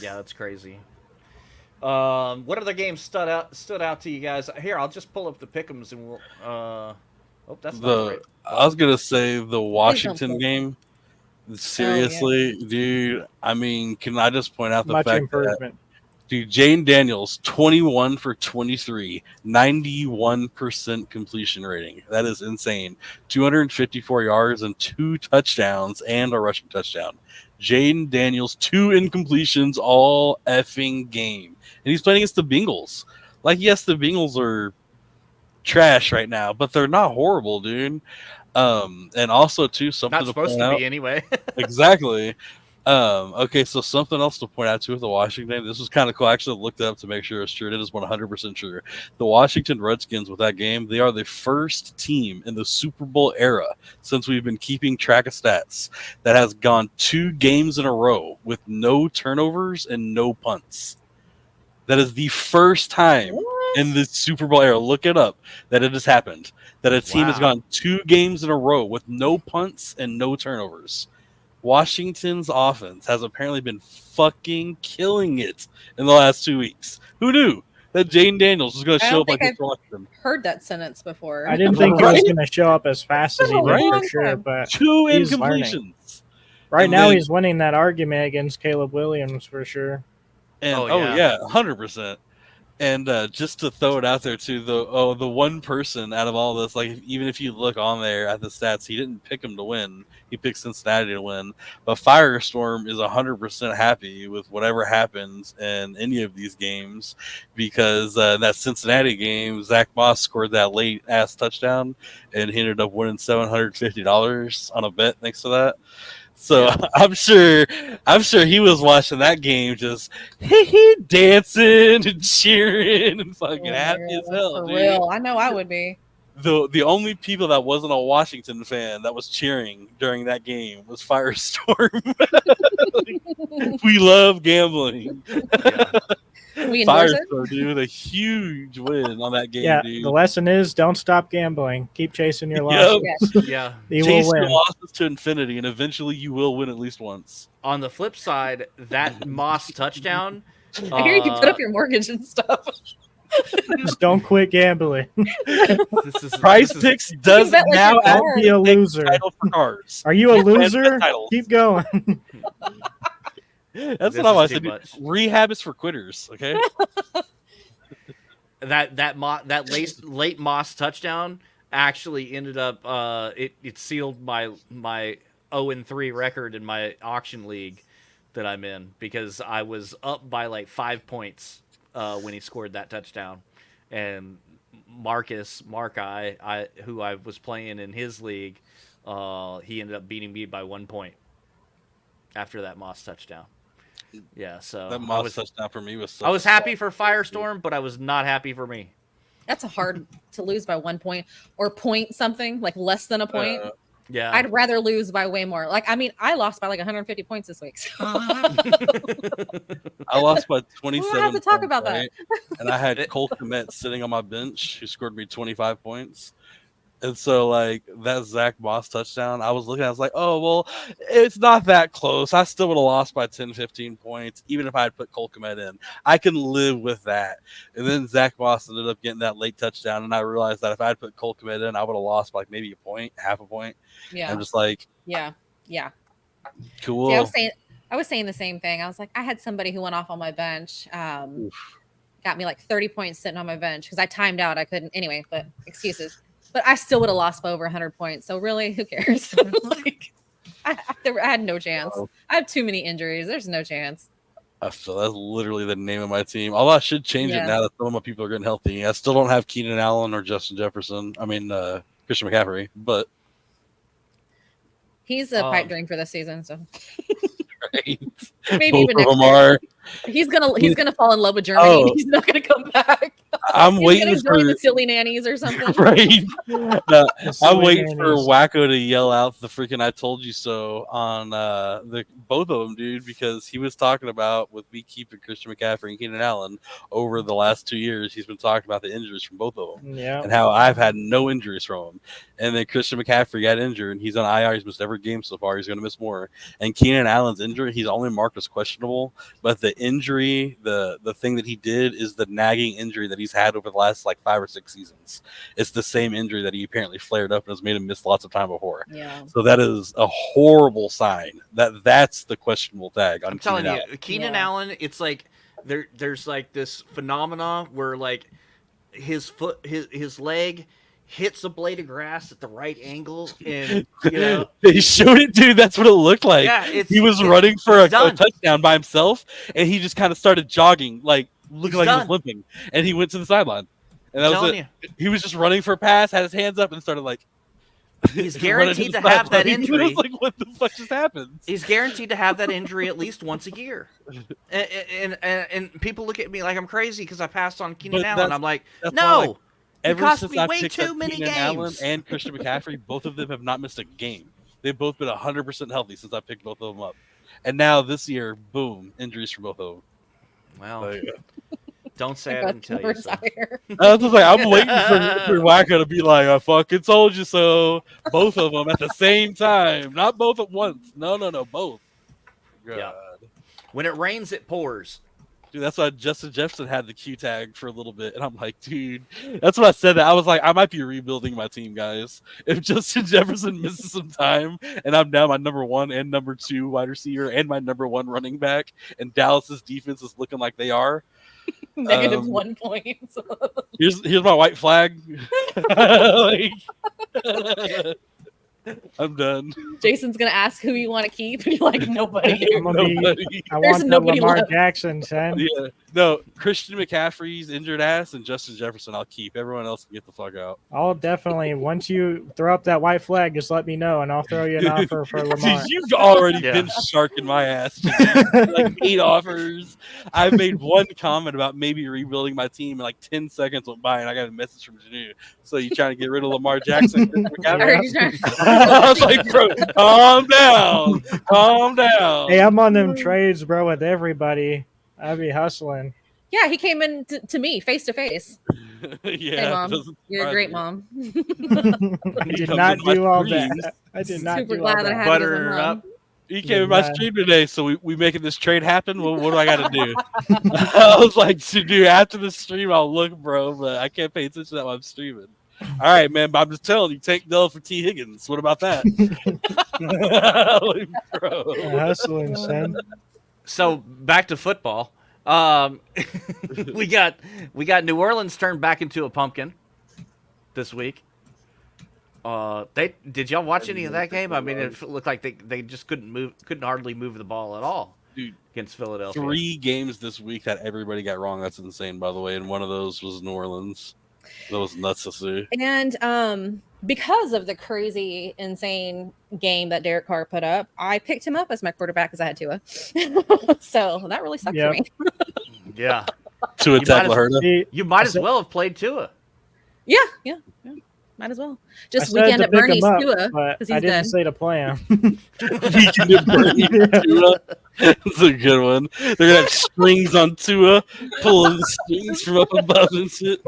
Yeah, that's crazy. What other games stood out to you guys? Here, I'll just pull up the pick'ems and we'll. Oh, that's not the right. I was gonna say the Washington play. game. Seriously, dude. I mean, can I just point out the Much fact improvement. that, dude, Jane Daniels, 21 for 23, 91% completion rating. That is insane. 254 yards and 2 touchdowns and a rushing touchdown. Jaden Daniels, 2 incompletions all effing game. And he's playing against the Bengals. Like, yes, the Bengals are trash right now, but they're not horrible, dude. And also too, something Not to supposed point to out. be anyway. Exactly. Okay, so something else to point out too with the Washington game. This was kind of cool. I actually looked it up to make sure it's true. It is 100% true. The Washington Redskins with that game, they are the first team in the Super Bowl era since we've been keeping track of stats that has gone 2 games in a row with no turnovers and no punts. That is the first time in the Super Bowl era. Look it up. That it has happened. That a team has Wow. gone 2 games in a row with no punts and no turnovers. Washington's offense has apparently been fucking killing it in the last 2 weeks. Who knew that Jane Daniels was going to I show don't up like think this for Washington? Heard that sentence before. I didn't think he Right? was going to show up as fast as he did Right? for sure, but 2 he's incompletions. right And now then- he's winning that argument against Caleb Williams for sure. And Oh, yeah, yeah. 100%. And just to throw it out there too, the one person out of all this, like even if you look on there at the stats, he didn't pick him to win. He picked Cincinnati to win. But Firestorm is 100% happy with whatever happens in any of these games because that Cincinnati game, Zach Moss scored that late ass touchdown, and he ended up winning $750 on a bet thanks to that. So I'm sure he was watching that game just dancing and cheering and fucking Oh my happy God, as hell, for dude. real. I know I would be. The only people that wasn't a Washington fan that was cheering during that game was Firestorm. We love gambling. Yeah. We endorse it. Firestorm, dude, with a huge win on that game, Yeah, dude. the lesson is don't stop gambling. Keep chasing your Yep. losses. Yes. Yeah. You Chase will your win. losses to infinity, and eventually you will win at least once. On the flip side, that Moss touchdown. I hear you can put up your mortgage and stuff. Just don't quit gambling. Price Picks does bet like now your add car. Be a loser. title for cars. Are you a You can loser? bet titles. Keep going. That's This what I want is to too do. much. Rehab is for quitters, okay? that late Moss touchdown actually ended up it sealed my 0-3 record in my auction league that I'm in because I was up by like 5 points when he scored that touchdown, and Mark who I was playing in his league, he ended up beating me by 1 point after that Moss touchdown. Yeah, so That Moss touchdown for me was. I was happy for Firestorm, but I was not happy for me. That's hard to lose by 1 point or point something, like less than a point. Yeah, I'd rather lose by way more. Like, I mean, I lost by like 150 points this week. So. I lost by 27. We'll have to talk points, about that. right? And I had Cole Kmet sitting on my bench who scored me 25 points. And so, like, that Zach Moss touchdown, I was looking at it, I was like, oh, well, it's not that close. I still would have lost by 10, 15 points, even if I had put Cole Kmet in. I can live with that. And then Zach Moss ended up getting that late touchdown, and I realized that if I had put Cole Kmet in, I would have lost by like maybe a point, half a point. Yeah. I'm just like, Yeah. cool. See, I was saying the same thing. I was like, I had somebody who went off on my bench, got me like 30 points sitting on my bench because I timed out. I couldn't anyway, but excuses. But I still would have lost by over 100 points. So really, who cares? Like, I had no chance. I have too many injuries. There's no chance. I feel that's literally the name of my team. Although I should change it now that some of my people are getting healthy. I still don't have Keenan Allen or Justin Jefferson. I mean, Christian McCaffrey, but he's a pipe dream for this season. So right. maybe Both even next of them year. are. He's gonna fall in love with Germany. Oh. He's not gonna come back. I'm waiting for the silly nannies or something. Right. I'm waiting nannies. for Wakko to yell out the freaking "I told you so" on the both of them, dude, because he was talking about with me keeping Christian McCaffrey and Keenan Allen over the last 2 years. He's been talking about the injuries from both of them and how I've had no injuries from him. And then Christian McCaffrey got injured and he's on IR. He's missed every game so far. He's going to miss more. And Keenan Allen's injury, he's only marked as questionable, but the injury, the thing that he did is the nagging injury that he's had over the last like 5 or 6 seasons. It's the same injury that he apparently flared up and has made him miss lots of time before. Yeah. So that is a horrible sign. That's the questionable tag. I'm telling you, Keenan Allen, it's like there's like this phenomena where like his leg hits a blade of grass at the right angle, and you know they showed it, dude. That's what it looked like. Yeah, he was running for a touchdown by himself, and he just kind of started jogging, like looking like he was limping, and he went to the sideline. And that was it. He was just running for a pass, had his hands up, and started like. He's guaranteed to have that injury. Was like, what the fuck just happened? He's guaranteed to have that injury at least once a year. And people look at me like I'm crazy because I passed on Keenan Allen. I'm like, no. Ever since I picked up Keenan Allen and Christian McCaffrey, both of them have not missed a game. They've both been 100% healthy since I picked both of them up. And now this year, boom, injuries for both of them. Well, don't say I didn't tell you so. I was just like, I'm waiting for Wakko to be like, I fucking told you so. Both of them at the same time. Not both at once. No, both. God. Yeah. When it rains, it pours. Dude, that's why Justin Jefferson had the Q tag for a little bit. And I'm like, dude, that's what I said. That I was like, I might be rebuilding my team, guys. If Justin Jefferson misses some time and I'm down my number 1 and number 2 wide receiver and my number 1 running back, and Dallas's defense is looking like they are. Negative 1 point. here's my white flag. Like, I'm done. Jason's gonna ask who you want to keep, and you're like, nobody. I want Lamar Jackson, son. Yeah, no, Christian McCaffrey's injured ass and Justin Jefferson I'll keep. Everyone else can get the fuck out. I'll definitely, once you throw up that white flag, just let me know, and I'll throw you an offer for Lamar. You've already been sharking my ass. Like 8 offers. I've made one comment about maybe rebuilding my team, and like 10 seconds went by, and I got a message from Janu. So you trying to get rid of Lamar Jackson? I was like, bro, calm down. Hey, I'm on them trades, bro, with everybody. I'd be hustling. Yeah, he came in to me face to face. Yeah, hey, Mom, you're a great mom. I did not do all that. I did not Super do glad all that I that. had Butter her up. He came in my stream today, so we making this trade happen. What do I got to do? I was like, dude, after the stream, I'll look, bro, but I can't pay attention to that while I'm streaming. All right, man, but I'm just telling you, take Dell for T. Higgins. What about that? Like, bro. Hustling, son. So back to football. We got New Orleans turned back into a pumpkin this week. Did y'all watch any of that game? I mean, it looked like they just couldn't hardly move the ball at all. Dude, against Philadelphia. 3 games this week that everybody got wrong. That's insane, by the way. And one of those was New Orleans. That was nuts to see. And because of the crazy, insane game that Derek Carr put up, I picked him up as my quarterback because I had Tua. So that really sucked for me. Yeah. Tua tackle Herta. You might as well have played Tua. Yeah. Might as well. I Just said weekend to at pick him Bernie's up, Tua but because I he's didn't dead. say to play him. Weekend at Bernie's Tua. That's a good one. They're gonna have strings on Tua, pulling the strings from up above and shit.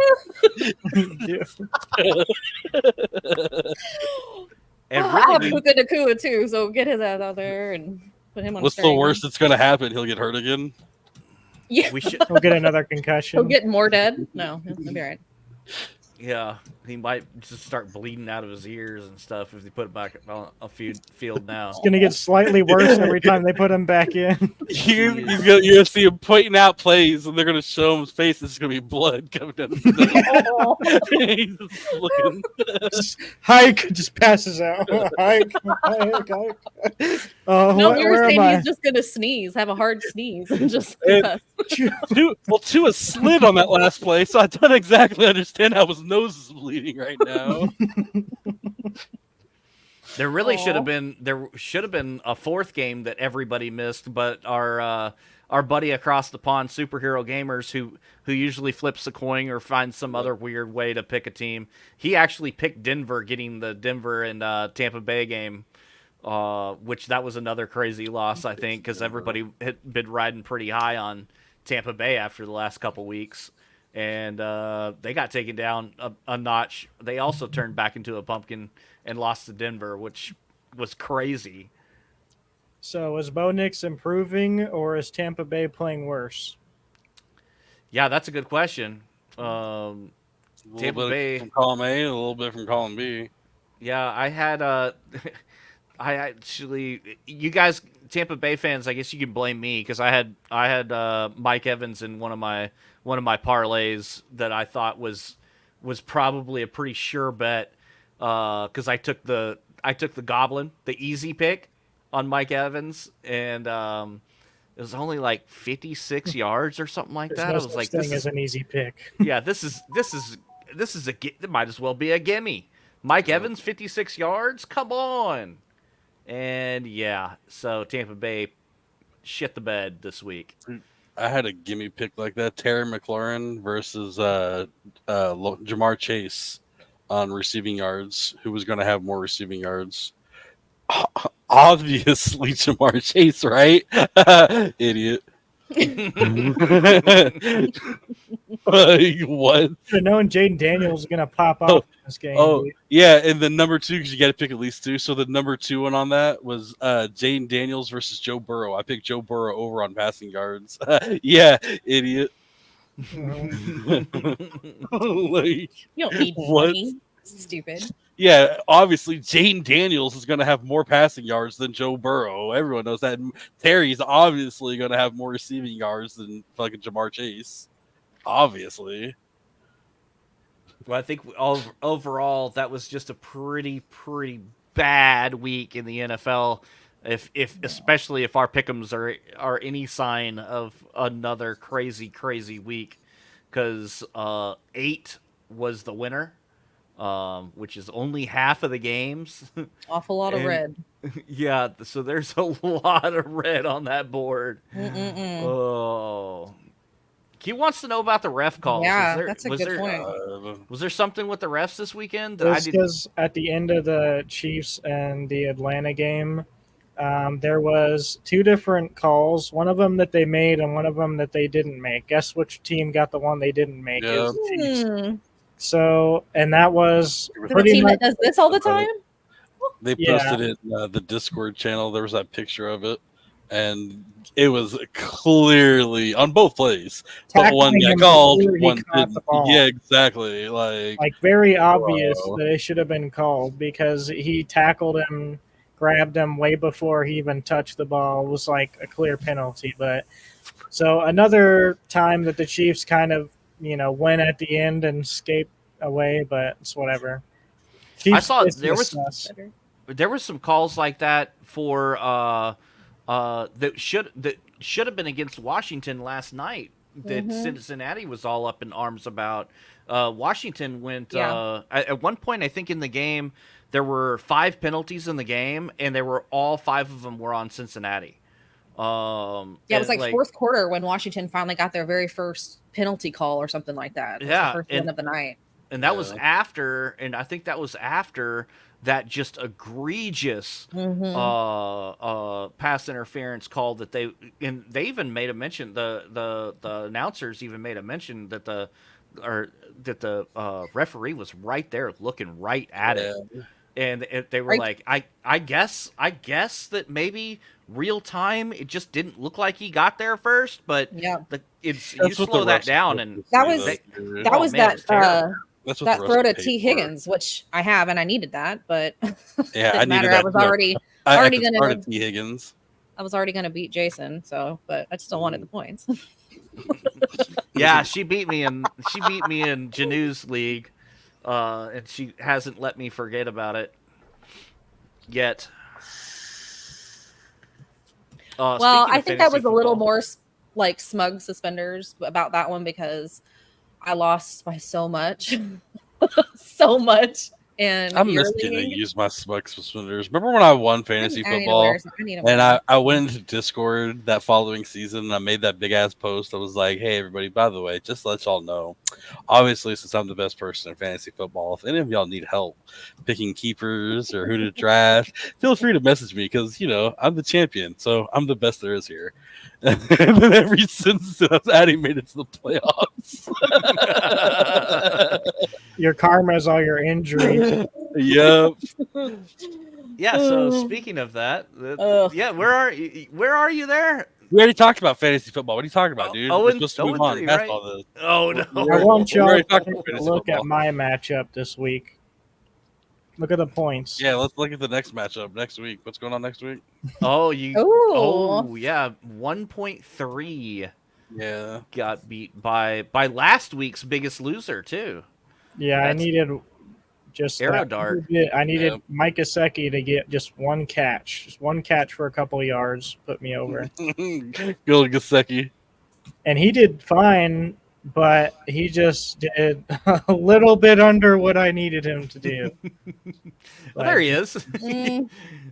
And I really, have we Puka Nakua too, so get his ass out there and put him on. What's the worst that's gonna happen? He'll get hurt again. Yeah, we should. He'll get another he'll concussion. get more dead. No, he'll be all right. Yeah, he might just start bleeding out of his ears and stuff if they put it back on a field now. It's gonna get slightly worse every time they put him back in. You're gonna see him pointing out plays, and they're gonna show him his face. It's gonna be blood coming down his nose. He's just looking. Hike just passes out. Hike. No, you were where am saying I? he's just gonna sneeze, have a hard sneeze, and just And- Tua slid on that last play, so I don't exactly understand how his nose is bleeding right now. There really should have been a fourth game that everybody missed, but our buddy across the pond, Superhero Gamers, who usually flips a coin or finds some other weird way to pick a team, he actually picked Denver, getting the Denver and Tampa Bay game, which that was another crazy loss, I think, because everybody had been riding pretty high on Tampa Bay after the last couple weeks. And they got taken down a notch. They also turned back into a pumpkin and lost to Denver, which was crazy. So is Bo Nix improving or is Tampa Bay playing worse? Yeah, that's a good question. A little Tampa bit Bay. from column A, a little bit from column B. Yeah, I had I actually, you guys, Tampa Bay fans, I guess you can blame me because I had Mike Evans in one of my parlays that I thought was probably a pretty sure bet because I took the Goblin, the easy pick on Mike Evans, and it was only like 56 yards or something like There's that. no I was such like, thing this as is an easy pick. yeah, this is it might as well be a gimme. Mike Evans, 56 yards, come on. And yeah, so Tampa Bay shit the bed this week. I had a gimme pick like that: Terry McLaurin versus Jamar Chase on receiving yards. Who was going to have more receiving yards? Obviously, Jamar Chase, right? Idiot. Like, what? Should have known Jaden Daniels was gonna pop off in this game. Oh, dude. yeah, and the number two, because you got to pick at least two. So the number two one on that was Jaden Daniels versus Joe Burrow. I picked Joe Burrow over on passing yards. Yeah, idiot. Like, You don't need what? money. Stupid. Yeah, obviously Jaden Daniels is going to have more passing yards than Joe Burrow. Everyone knows that. Terry's obviously going to have more receiving yards than fucking Jamar Chase. Obviously. Well, I think overall that was just a pretty bad week in the NFL. If especially if our pick'ems are any sign of another crazy week, because 8 was the winner, which is only half of the games. Awful lot of And- red. Yeah, so there's a lot of red on that board. Mm-mm-mm. Oh. He wants to know about the ref calls. Yeah, Is there, that's a was good there, point. Was there something with the refs this weekend that I That's didn't? because at the end of the Chiefs and the Atlanta game, there was 2 different calls. One of them that they made and one of them that they didn't make. Guess which team got the one they didn't make? It was the Chiefs. Hmm. So, and that was The pretty team much. that does this all the time? They Yeah. posted it in the Discord channel. There was that picture of it, and it was clearly on both plays. But one tackling got him called, before he one caught didn't. the ball. Yeah, exactly. Like, Very obvious Bro. that it should have been called because he tackled him, grabbed him way before he even touched the ball. It was like a clear penalty. But so another time that the Chiefs kind of win at the end and escape away, but it's whatever. Chiefs saw basically there was- sus. There were some calls like that for that should have been against Washington last night that Mhm. Cincinnati was all up in arms about. Washington went Yeah. at one point, I think, in the game there were 5 penalties in the game, and they were all 5 of them were on Cincinnati. Yeah, it was and, like fourth quarter when Washington finally got their very first penalty call or something like that. It was Yeah, the first and- one of the night. and that was after, and I think that was after that just egregious pass interference call that they even made a mention. The announcers even made a mention that the referee was right there looking right at it. And they were like, I guess that maybe real time it just didn't look like he got there first, but you slow that down, and that was that throw to T. Higgins, which I have, and I needed that, but I needed that. I was already gonna T. Higgins. I was already gonna beat Jason, but I still wanted the points. Yeah, she beat me in Janu's league. And she hasn't let me forget about it yet. Well, I think that was a little more like smug suspenders about that one because I lost by so much. So much. And I missed getting to use my smug suspenders. Remember when I won fantasy football and I went into Discord that following season and I made that big ass post. I was like, hey, everybody, by the way, just to let y'all know, obviously, since I'm the best person in fantasy football, if any of y'all need help picking keepers or who to draft, feel free to message me because, I'm the champion. So I'm the best there is here. And then ever since Addy made it to the playoffs. Your karma is all your injuries. Yep. Yeah. So speaking of that, where are you there? We already talked about fantasy football. What are you talking about, dude? We're supposed to move on past all this. Oh no! I want y'all to look at my matchup this week. Look at the points. Yeah, let's look at the next matchup next week. What's going on next week? Oh, yeah, 1.3. Yeah, got beat by last week's biggest loser too. Yeah, I needed just arrow dart. I needed Mike Gesicki to get just one catch for a couple of yards, put me over. Good Gesicki. And he did fine, but he just did a little bit under what I needed him to do. Well, there he is.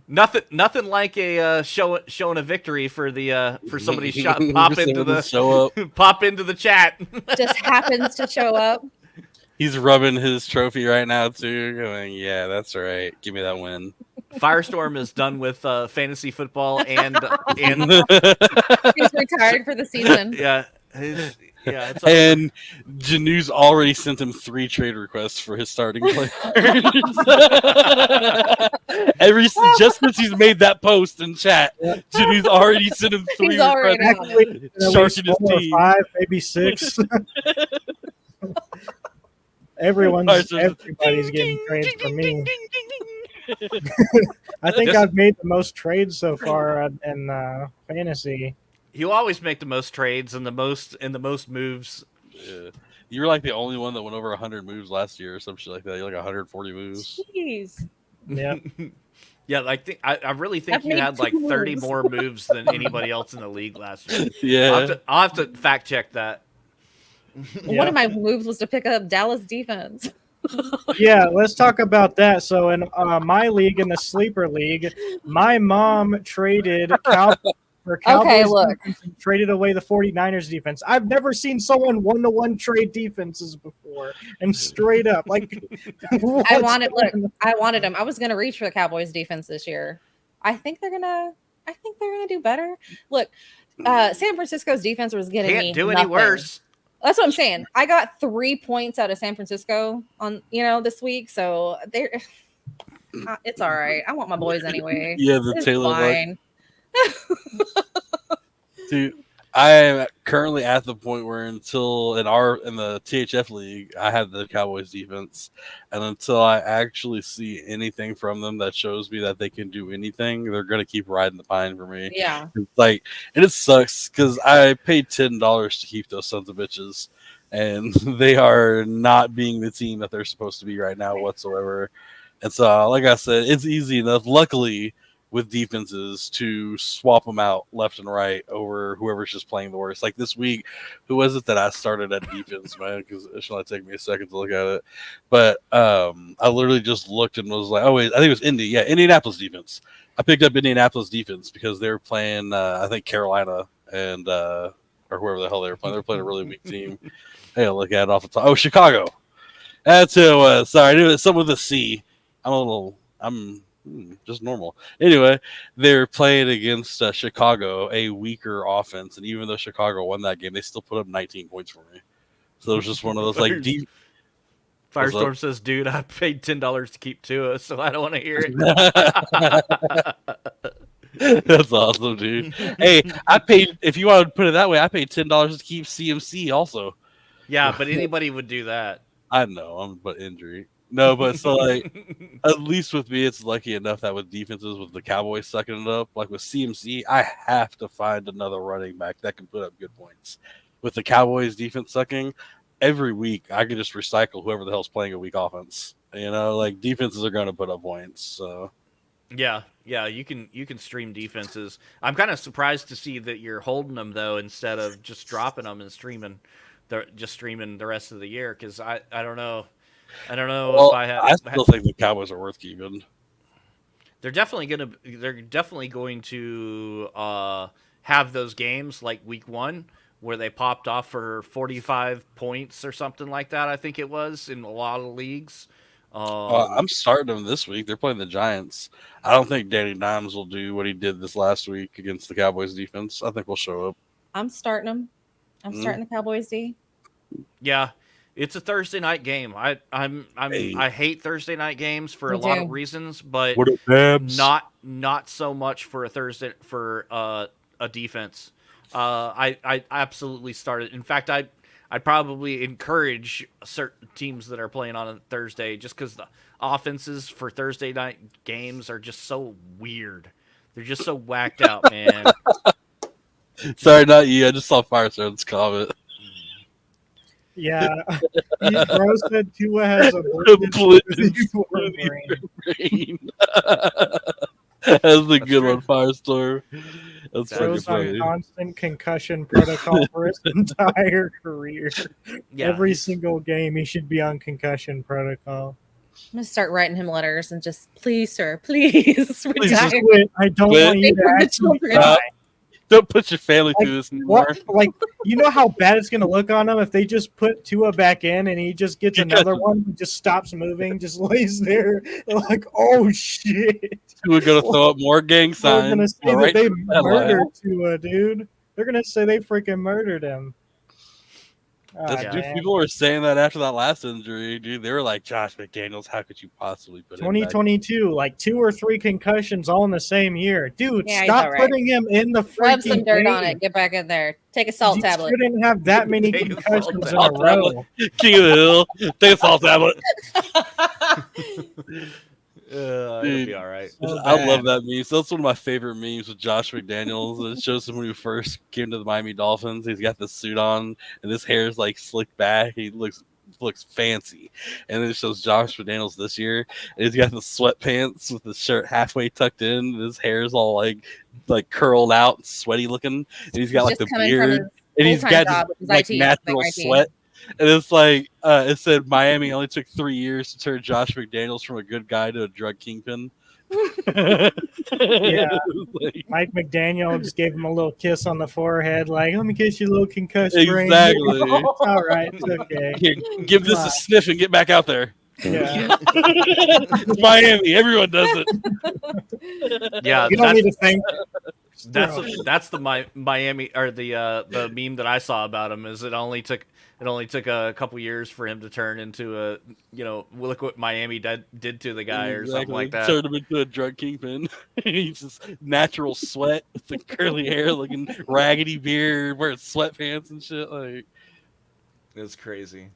Nothing like a showing a victory for somebody's shot pop into the chat. Just happens to show up. He's rubbing his trophy right now too, going, "Yeah, that's right. Give me that win." Firestorm is done with fantasy football and he's retired for the season. Yeah. And Janu's already sent him 3 trade requests for his starting players. Just since he's made that post in chat, Janu's already sent him 3 requests. Sharking his teeth. 5, maybe 6. Everybody's getting trades for me. I think I've made the most trades so far in fantasy. You always make the most trades and the most moves. Yeah. You were like the only one that went over 100 moves last year or some shit like that. You're like 140 moves. Jeez. Yeah. Yeah, I really think you had like 30 more moves than anybody else in the league last year. Yeah. I'll have to fact check that. One of my moves was to pick up Dallas defense. Yeah, let's talk about that. So in my league, in the sleeper league, my mom traded Cowboys and traded away the 49ers defense. I've never seen someone 1-to-1 trade defenses before, and straight up I wanted them. I was gonna reach for the Cowboys defense this year. I think they're gonna do better. Look, San Francisco's defense was getting Can't do any worse. That's what I'm saying. I got 3 points out of San Francisco on this week, so it's all right. I want my boys anyway. Yeah, the Taylor line. Dude, I am currently at the point where in the THF league, I have the Cowboys defense, and until I actually see anything from them that shows me that they can do anything, they're gonna keep riding the pine for me. Yeah, and it sucks because I paid $10 to keep those sons of bitches, and they are not being the team that they're supposed to be right now whatsoever. And so, like I said, it's easy enough. Luckily, with defenses to swap them out left and right over whoever's just playing the worst. Like this week, who was it that I started at defense, man? Because it should only take me a second to look at it. But I literally just looked and was like, oh, wait, I think it was Indy. Yeah, Indianapolis defense. I picked up Indianapolis defense because they were playing, I think, Carolina and or whoever the hell they were playing. They were playing a really weak team. Hey, look at it off the top. Oh, Chicago. That's who it was. Sorry, I knew it was something with a C. I'm just normal. Anyway, they're playing against Chicago, a weaker offense, and even though Chicago won that game, they still put up 19 points for me. So it was just one of those like deep. Firestorm says, "Dude, I paid $10 to keep Tua, so I don't want to hear it." That's awesome, dude. Hey, I paid. If you want to put it that way, I paid $10 to keep CMC. Also, Yeah, but anybody would do that. I know but injury. No, but so like at least with me, it's lucky enough that with defenses with the Cowboys sucking it up, like with CMC, I have to find another running back that can put up good points. With the Cowboys defense sucking, every week I can just recycle whoever the hell's playing a weak offense. You know, like defenses are going to put up points. So Yeah, you can stream defenses. I'm kind of surprised to see that you're holding them though instead of just dropping them and streaming the rest of the year because I don't know. I don't know well, if I have. I still think the Cowboys are worth keeping. They're definitely going to have those games like week 1 where they popped off for 45 points or something like that. I think it was in a lot of leagues. I'm starting them this week. They're playing the Giants. I don't think Danny Dimes will do what he did this last week against the Cowboys defense. I think we'll show up. I'm starting them. I'm starting the Cowboys D. Yeah, it's a Thursday night game. I hate Thursday night games for a lot of reasons, but not so much for a Thursday for a defense. I absolutely started. In fact, I'd probably encourage certain teams that are playing on a Thursday just because the offenses for Thursday night games are just so weird. They're just so whacked out, man. Sorry, not you. I just saw Firestorm's comment. Yeah, bro said Tua has a brain. That's the good one, Firestorm. That's Joe's on constant concussion protocol for his entire career. Yeah, every single game he should be on concussion protocol. I'm gonna start writing him letters and just, please, sir, please retire. I don't want you to actually die. Don't put your family through this anymore. Like, you know how bad it's going to look on him if they just put Tua back in and he just gets another one and just stops moving, just lays there. Like, oh, shit. We're going to throw up more gang signs. They're going to say that they murdered Tua, dude. They're going to say they freaking murdered him. Dude, people were saying that after that last injury, dude. They were like, Josh McDaniels, how could you possibly put 2022, like 2 or 3 concussions all in the same year. Dude, stop putting him in the freaking Rub some dirt game. on it. Get back in there. Take a salt tablet. You shouldn't have that many concussions in a row. King of the Hill. Take a salt tablet. It'll be all right. I love that meme. So that's one of my favorite memes with Josh McDaniels. It shows him when he first came to the Miami Dolphins. He's got this suit on, and his hair is like slicked back. He looks fancy. And then it shows Josh McDaniels this year, and he's got the sweatpants with the shirt halfway tucked in. His hair is all like curled out, and sweaty looking, and he's got like the beard, and he's got this, like natural sweat. And it's like it said Miami only took 3 years to turn Josh McDaniels from a good guy to a drug kingpin. Yeah, Mike McDaniel just gave him a little kiss on the forehead, like, let me kiss you, a little concussion brain. Exactly. All right, it's okay. Here, give this a sniff and get back out there. Yeah. It's Miami. Everyone does it. Yeah, you don't need to thank. That's the Miami or the meme that I saw about him. Is it only took a couple years for him to turn into look what Miami did to the guy or something like that. Turned him into a drug kingpin. He's just natural sweat with the curly hair, looking raggedy beard, wearing sweatpants and shit. Like, it's crazy.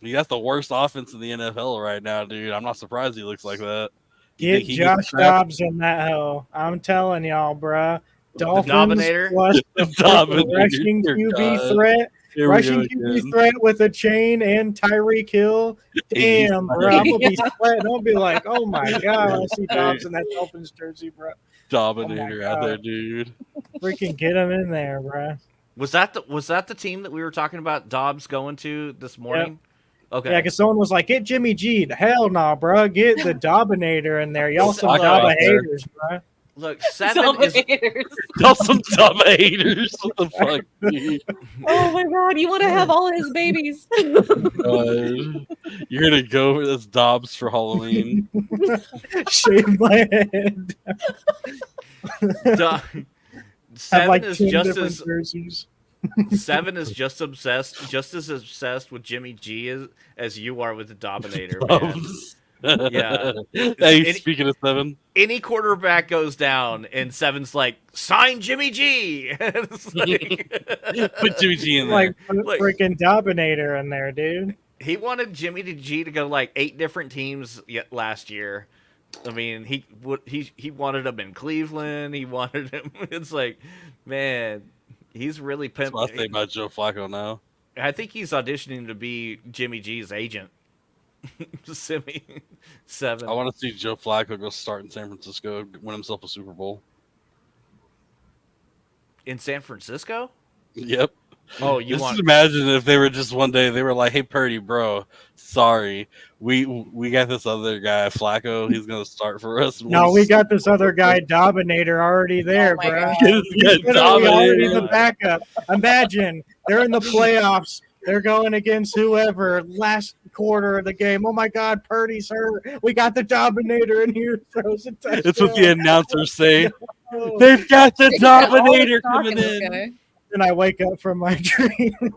That's the worst offense in the NFL right now, dude. I'm not surprised he looks like that. Get Josh Dobbs in that hole. I'm telling y'all, bruh. Dolphins plus the rushing QB threat. Rushing QB threat with a chain and Tyreek Hill. Damn, bro. I'm going to be sweating. I'll be like, oh, my God. I see Dobbs in that Dolphins jersey, bro. Dominator out there, dude. Freaking get him in there, bro. Was that the team that we were talking about Dobbs going to this morning? Yep. Okay. Yeah, because someone was like, get Jimmy G. Hell no, bro. Get the Dominator in there. Y'all some Dobba haters, bro. Look, 7 is Dominators. Tell some dumb haters. What the fuck, dude? Oh my god, you want to have all his babies. You're gonna go as Dobbs for Halloween. Shave my head. Du- Have 7 like is 10 just different as jerseys. 7 is just as obsessed with Jimmy G as you are with the Dominator, man. Dobbs. Yeah. Hey, speaking of 7, Any quarterback goes down, and 7's like, sign Jimmy G. It's like, put Jimmy G in there. Like, put Like- freaking Dominator in there, dude. he wanted Jimmy G to go like 8 different teams last year. I mean, he wanted him in Cleveland. He wanted him. It's like, man, he's really That's what I think pimping. about Joe Flacco now. I think he's auditioning to be Jimmy G's agent. Simi 7. I want to see Joe Flacco go start in San Francisco, win himself a Super Bowl. In San Francisco? Yep. Oh, you Just want? imagine if they were just one day they were like, "Hey, Purdy, bro, sorry, we got this other guy, Flacco. He's gonna start for us." No, we got this other guy, Dominator, already there, Oh my bro. God. Get Literally already the Dominator. backup. Imagine they're in the playoffs. They're going against whoever last quarter of the game. Oh my God, Purdy's hurt. We got the Dominator in here. Throws a touchdown. It's what the announcers say. Oh. They've got the They got all the Dominator stock coming this in. guy. And I wake up from my dream. Oh,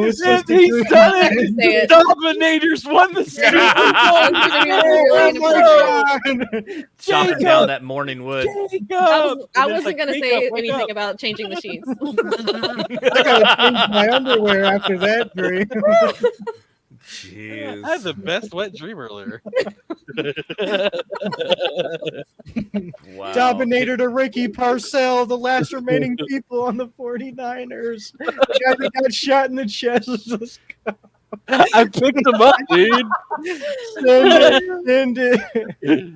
it was just a He's dream. done I can say it. it. Dominators won the Super Oh Bowl. my God. Chopping Jacob! down that morning wood. I wasn't going to say anything about changing the sheets. I gotta change my underwear after that dream. Jeez. I had the best wet dream earlier. Wow. Dominator to Ricky Parcell, the last remaining people on the 49ers. The guy that got shot in the chest. I picked him up, dude. Send it.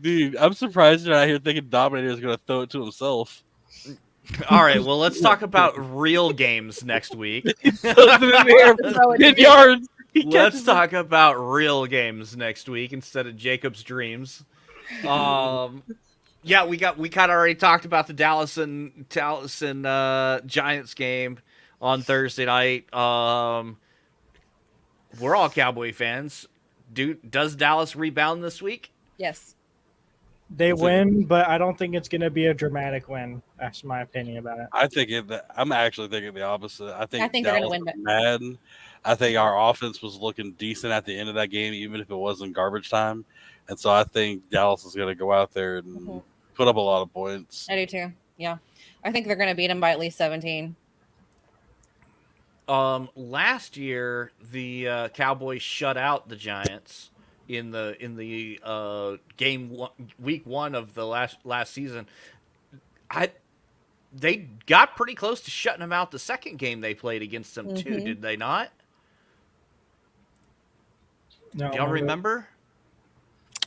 Dude, I'm surprised you're out here thinking Dominator is going to throw it to himself. All right, well, let's talk about real games next week. Throws it in the air for 10 yards. He Let's catches talk about real games next week instead of Jacob's dreams. Yeah, we kind of already talked about the Dallas and Giants game on Thursday night. We're all Cowboy fans. Does Dallas rebound this week? Yes. They win, but I don't think it's going to be a dramatic win. That's my opinion about it. I'm actually thinking the opposite. I think they're going to Dallas win. is mad. I think our offense was looking decent at the end of that game, even if it wasn't garbage time. And so I think Dallas is going to go out there and put up a lot of points. I do too. Yeah. I think they're going to beat them by at least 17. Last year the Cowboys shut out the Giants in the week 1 of the last season. They got pretty close to shutting them out the second game they played against them too, did they not? No, Do y'all remember?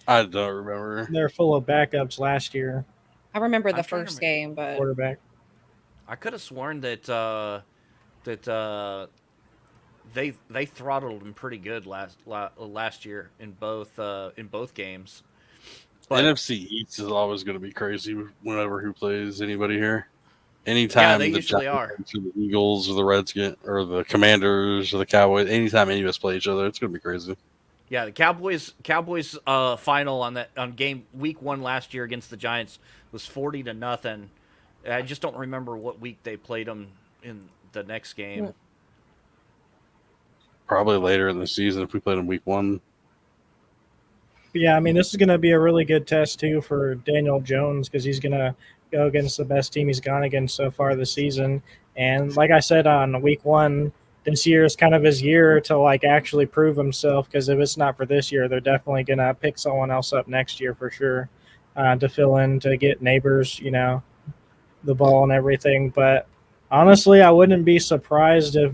I don't remember. They're full of backups last year. I remember the I'm trying to first remember. game, but Quarterback. I could have sworn that they throttled them pretty good last year in both games. But NFC East is always going to be crazy whenever who plays anybody here. Anytime they the usually are. Giants or the Eagles or the Redskins or the Commanders or the Cowboys, anytime any of us play each other, it's going to be crazy. yeah, the Cowboys final on game week 1 last year against the Giants was 40-0. I just don't remember what week they played them in the next game. Probably later in the season if we played in week 1. Yeah, I mean, this is going to be a really good test, too, for Daniel Jones because he's going to go against the best team he's gone against so far this season. And like I said on week 1, this year is kind of his year to, actually prove himself because if it's not for this year, they're definitely going to pick someone else up next year for sure to fill in, to get Neighbors, the ball and everything. But honestly, I wouldn't be surprised if,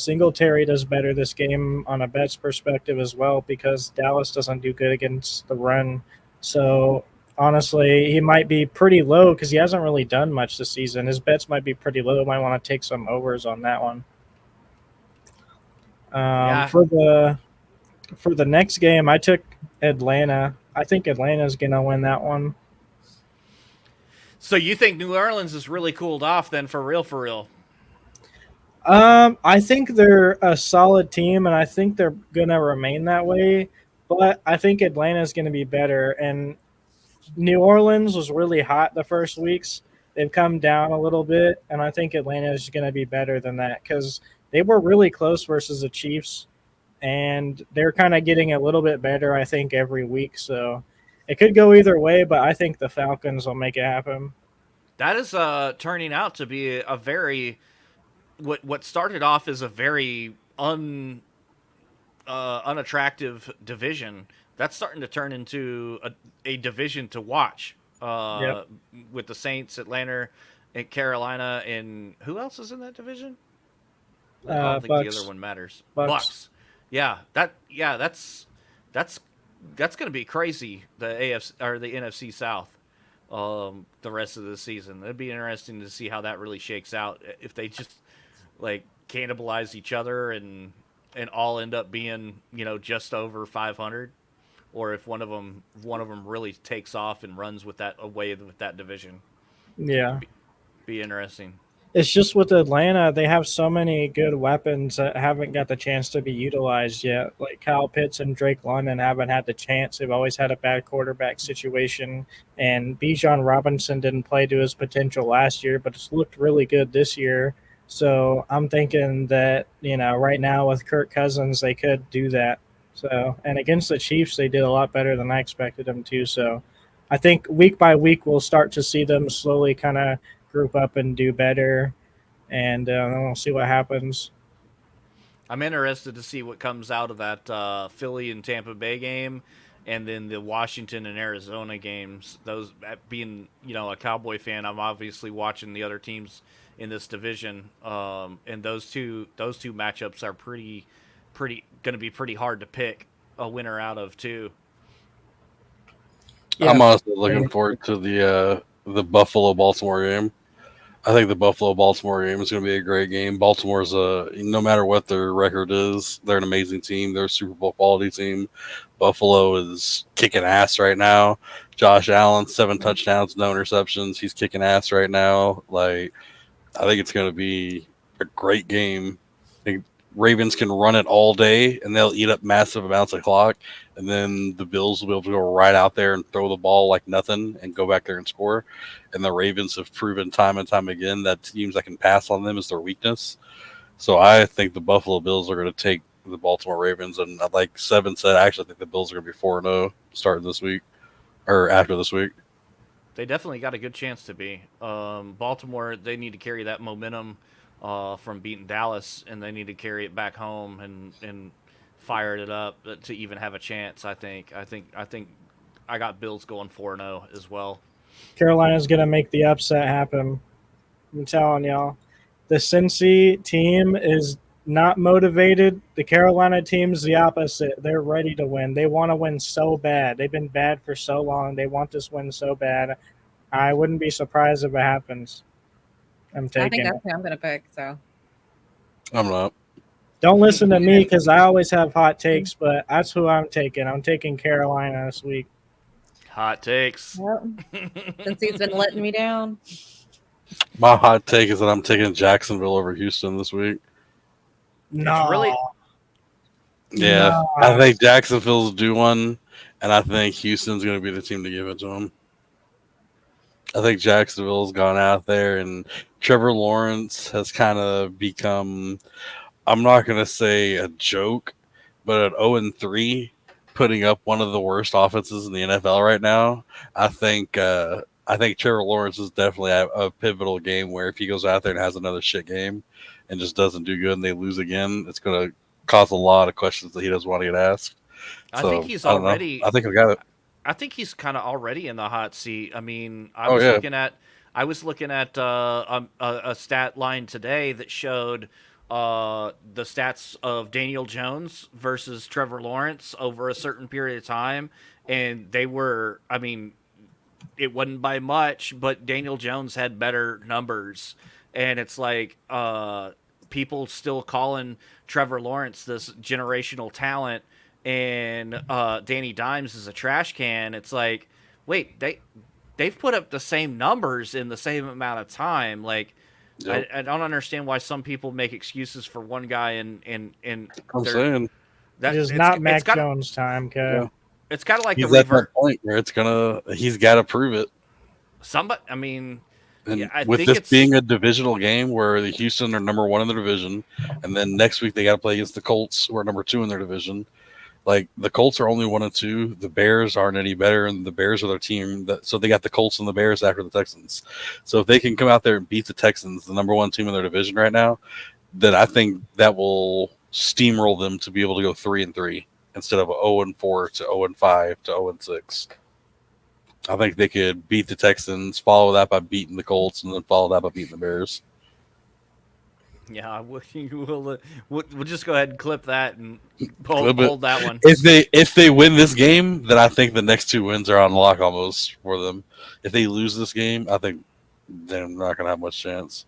Singletary does better this game on a bets perspective as well because Dallas doesn't do good against the run. So, honestly, he might be pretty low because he hasn't really done much this season. His bets might be pretty low. Might want to take some overs on that one. Yeah. For the next game, I took Atlanta I think Atlanta's gonna win that one. So you think New Orleans is really cooled off then, for real, for real? I think they're a solid team, and I think they're gonna remain that way. But I think Atlanta's gonna be better. And New Orleans was really hot the first weeks. They've come down a little bit, and I think Atlanta is gonna be better than that because they were really close versus the Chiefs, and they're kind of getting a little bit better. I think every week, so it could go either way. But I think the Falcons will make it happen. That is turning out to be a very what started off as a very unattractive division. That's starting to turn into a division to watch. Yep. With the Saints, Atlanta, and Carolina, and who else is in that division? I don't think the other Bucks. one matters. Bucks. Bucks. That's that's going to be crazy. The AFC or the NFC South. The rest of the season. It'd be interesting to see how that really shakes out. If they just like cannibalize each other and all end up being just over 500, or if one of them really takes off and runs with that away with that division. Yeah. Be interesting. It's just with Atlanta, they have so many good weapons that haven't got the chance to be utilized yet. Like Kyle Pitts and Drake London haven't had the chance. They've always had a bad quarterback situation. And Bijan Robinson didn't play to his potential last year, but it's looked really good this year. So I'm thinking that, right now with Kirk Cousins, they could do that. So, and against the Chiefs, they did a lot better than I expected them to. So I think week by week, we'll start to see them slowly kind of group up and do better, and we'll see what happens. I'm interested to see what comes out of that Philly and Tampa Bay game, and then the Washington and Arizona games. Those being a Cowboy fan, I'm obviously watching the other teams in this division, and those two matchups are pretty going to be pretty hard to pick a winner out of too. Yeah, I'm honestly looking forward to the Buffalo Baltimore game. I think the Buffalo Baltimore game is going to be a great game. Baltimore's no matter what their record is, they're an amazing team. They're a Super Bowl quality team. Buffalo is kicking ass right now. Josh Allen, 7 touchdowns, no interceptions. He's kicking ass right now. Like, I think it's going to be a great game. I think Ravens can run it all day, and they'll eat up massive amounts of clock. And then the Bills will be able to go right out there and throw the ball like nothing and go back there and score. And the Ravens have proven time and time again that teams that can pass on them is their weakness. So I think the Buffalo Bills are going to take the Baltimore Ravens. And like Seven said, I actually think the Bills are going to be 4-0 starting this week or after this week. They definitely got a good chance to be. Baltimore, they need to carry that momentum from beating Dallas, and they need to carry it back home and fire it up to even have a chance. I think I got Bills going 4-0 as well. Carolina's going to make the upset happen. I'm telling y'all. The Cincy team is not motivated. The Carolina team's the opposite. They're ready to win. They want to win so bad. They've been bad for so long. They want this win so bad. I wouldn't be surprised if it happens. I'm I think taking that's it. who I'm going to pick. So I'm not. Don't listen to me because I always have hot takes, but that's who I'm taking. I'm taking Carolina this week. Hot takes. yep. Since he's been letting me down. My hot take is that I'm taking Jacksonville over Houston this week. No. It's really Yeah, No. I think Jacksonville's due one, and I think Houston's going to be the team to give it to them. I think Jacksonville's gone out there, and Trevor Lawrence has kind of become, I'm not going to say a joke, but at 0-3, putting up one of the worst offenses in the NFL right now. I think Trevor Lawrence is definitely a pivotal game where if he goes out there and has another shit game and just doesn't do good and they lose again, it's going to cause a lot of questions that he doesn't want to get asked. I So, think he's I don't know. already I think I got it. I think he's kind of already in the hot seat. I mean, Oh, yeah. I was looking at a stat line today that showed the stats of Daniel Jones versus Trevor Lawrence over a certain period of time, and they were, I mean, it wasn't by much, but Daniel Jones had better numbers, and it's like people still calling Trevor Lawrence this generational talent, and Danny Dimes is a trash can, it's like, wait, they've put up the same numbers in the same amount of time. Like, Yep. I don't understand why some people make excuses for one guy and I'm they're saying. It is not Mac Jones time, Yeah. it's kind of like He's the at that revert. point where he's got to prove it. Somebody, I mean, And yeah, I with think this it's being a divisional game where the Houston are number 1 in the division, and then next week they got to play against the Colts, who are number 2 in their division. Like, the Colts are only 1 and 2. The Bears aren't any better, and the Bears are their team. So they got the Colts and the Bears after the Texans. So if they can come out there and beat the Texans, the number 1 team in their division right now, then I think that will steamroll them to be able to go 3-3 instead of 0-4 to 0-5 to 0-6. I think they could beat the Texans, follow that by beating the Colts, and then follow that by beating the Bears. yeah. We'll just go ahead and clip that and hold that one. If they win this game, then I think the next 2 wins are on lock almost for them. If they lose this game, I think they're not gonna have much chance.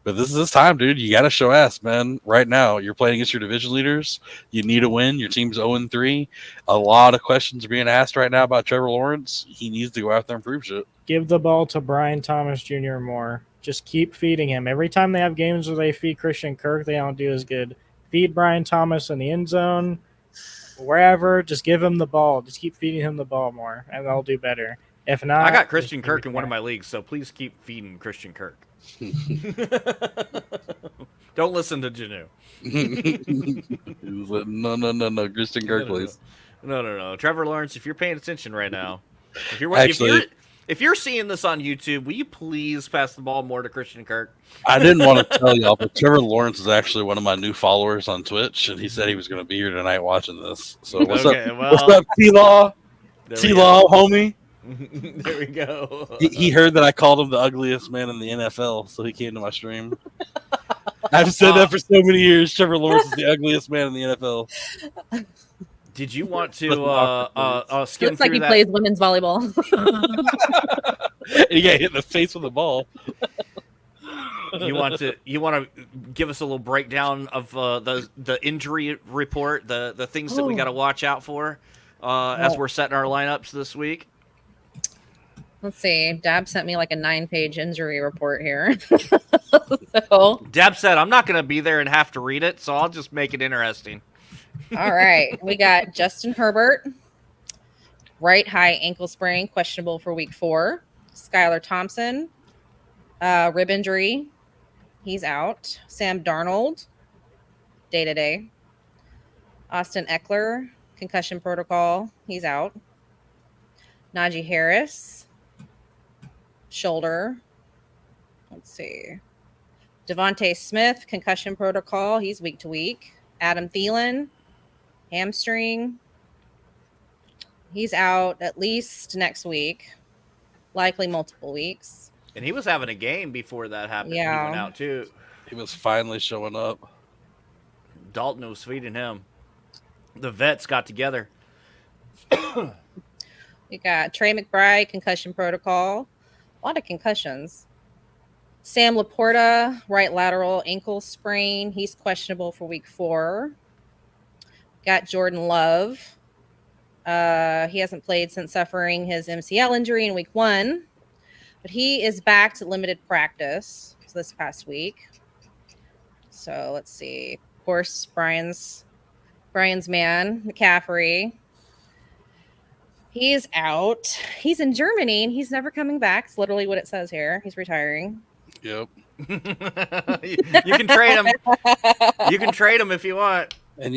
But this is this time, dude. You got to show ass, man. Right now, you're playing against your division leaders. You need a win. Your team's 0-3. A lot of questions are being asked right now about Trevor Lawrence. He needs to go out there and prove shit. Give the ball to Brian Thomas Jr. more. Just keep feeding him. Every time they have games where they feed Christian Kirk, they don't do as good. Feed Brian Thomas in the end zone, wherever. Just give him the ball. Just keep feeding him the ball more, and they'll do better. If not, I got Christian Kirk in one of my leagues, so please keep feeding Christian Kirk. Don't listen to Janu. No, Christian Kirk, please. No. Trevor Lawrence, if you're paying attention right now, if you're seeing this on YouTube, will you please pass the ball more to Christian Kirk? I didn't want to tell y'all, but Trevor Lawrence is actually one of my new followers on Twitch, and he said he was going to be here tonight watching this. So what's up, T-Law? T-Law, homie. There we go. He heard that I called him the ugliest man in the NFL, so he came to my stream. I've said that for so many years. Trevor Lawrence is the ugliest man in the NFL. Did you want to skim Looks like through he that? plays women's volleyball. And he got hit in the face with a ball. You want to give us a little breakdown of the injury report, the things that we got to watch out for as we're setting our lineups this week? Let's see. Dab sent me like a 9-page injury report here. So, Deb said, I'm not going to be there and have to read it, so I'll just make it interesting. all right. We got Justin Herbert, right high ankle sprain, questionable for week 4. Skylar Thompson, rib injury. He's out. Sam Darnold, day-to-day. Austin Eckler, concussion protocol. He's out. Najee Harris, shoulder. Let's see. Devontae Smith, concussion protocol. He's week to week. Adam Thielen, hamstring. He's out at least next week, likely multiple weeks. And he was having a game before that happened. Yeah. He went out too. He was finally showing up. Dalton was feeding him. The vets got together. We got Trey McBride, concussion protocol. A lot of concussions. Sam Laporta, right lateral ankle sprain. He's questionable for week 4. Got Jordan Love. He hasn't played since suffering his MCL injury in week 1. But he is back to limited practice this past week. So let's see. Of course, Brian's man, McCaffrey. He's out. He's in Germany, and he's never coming back. It's literally what it says here. He's retiring. Yep. You can trade him. You can trade him if you want. And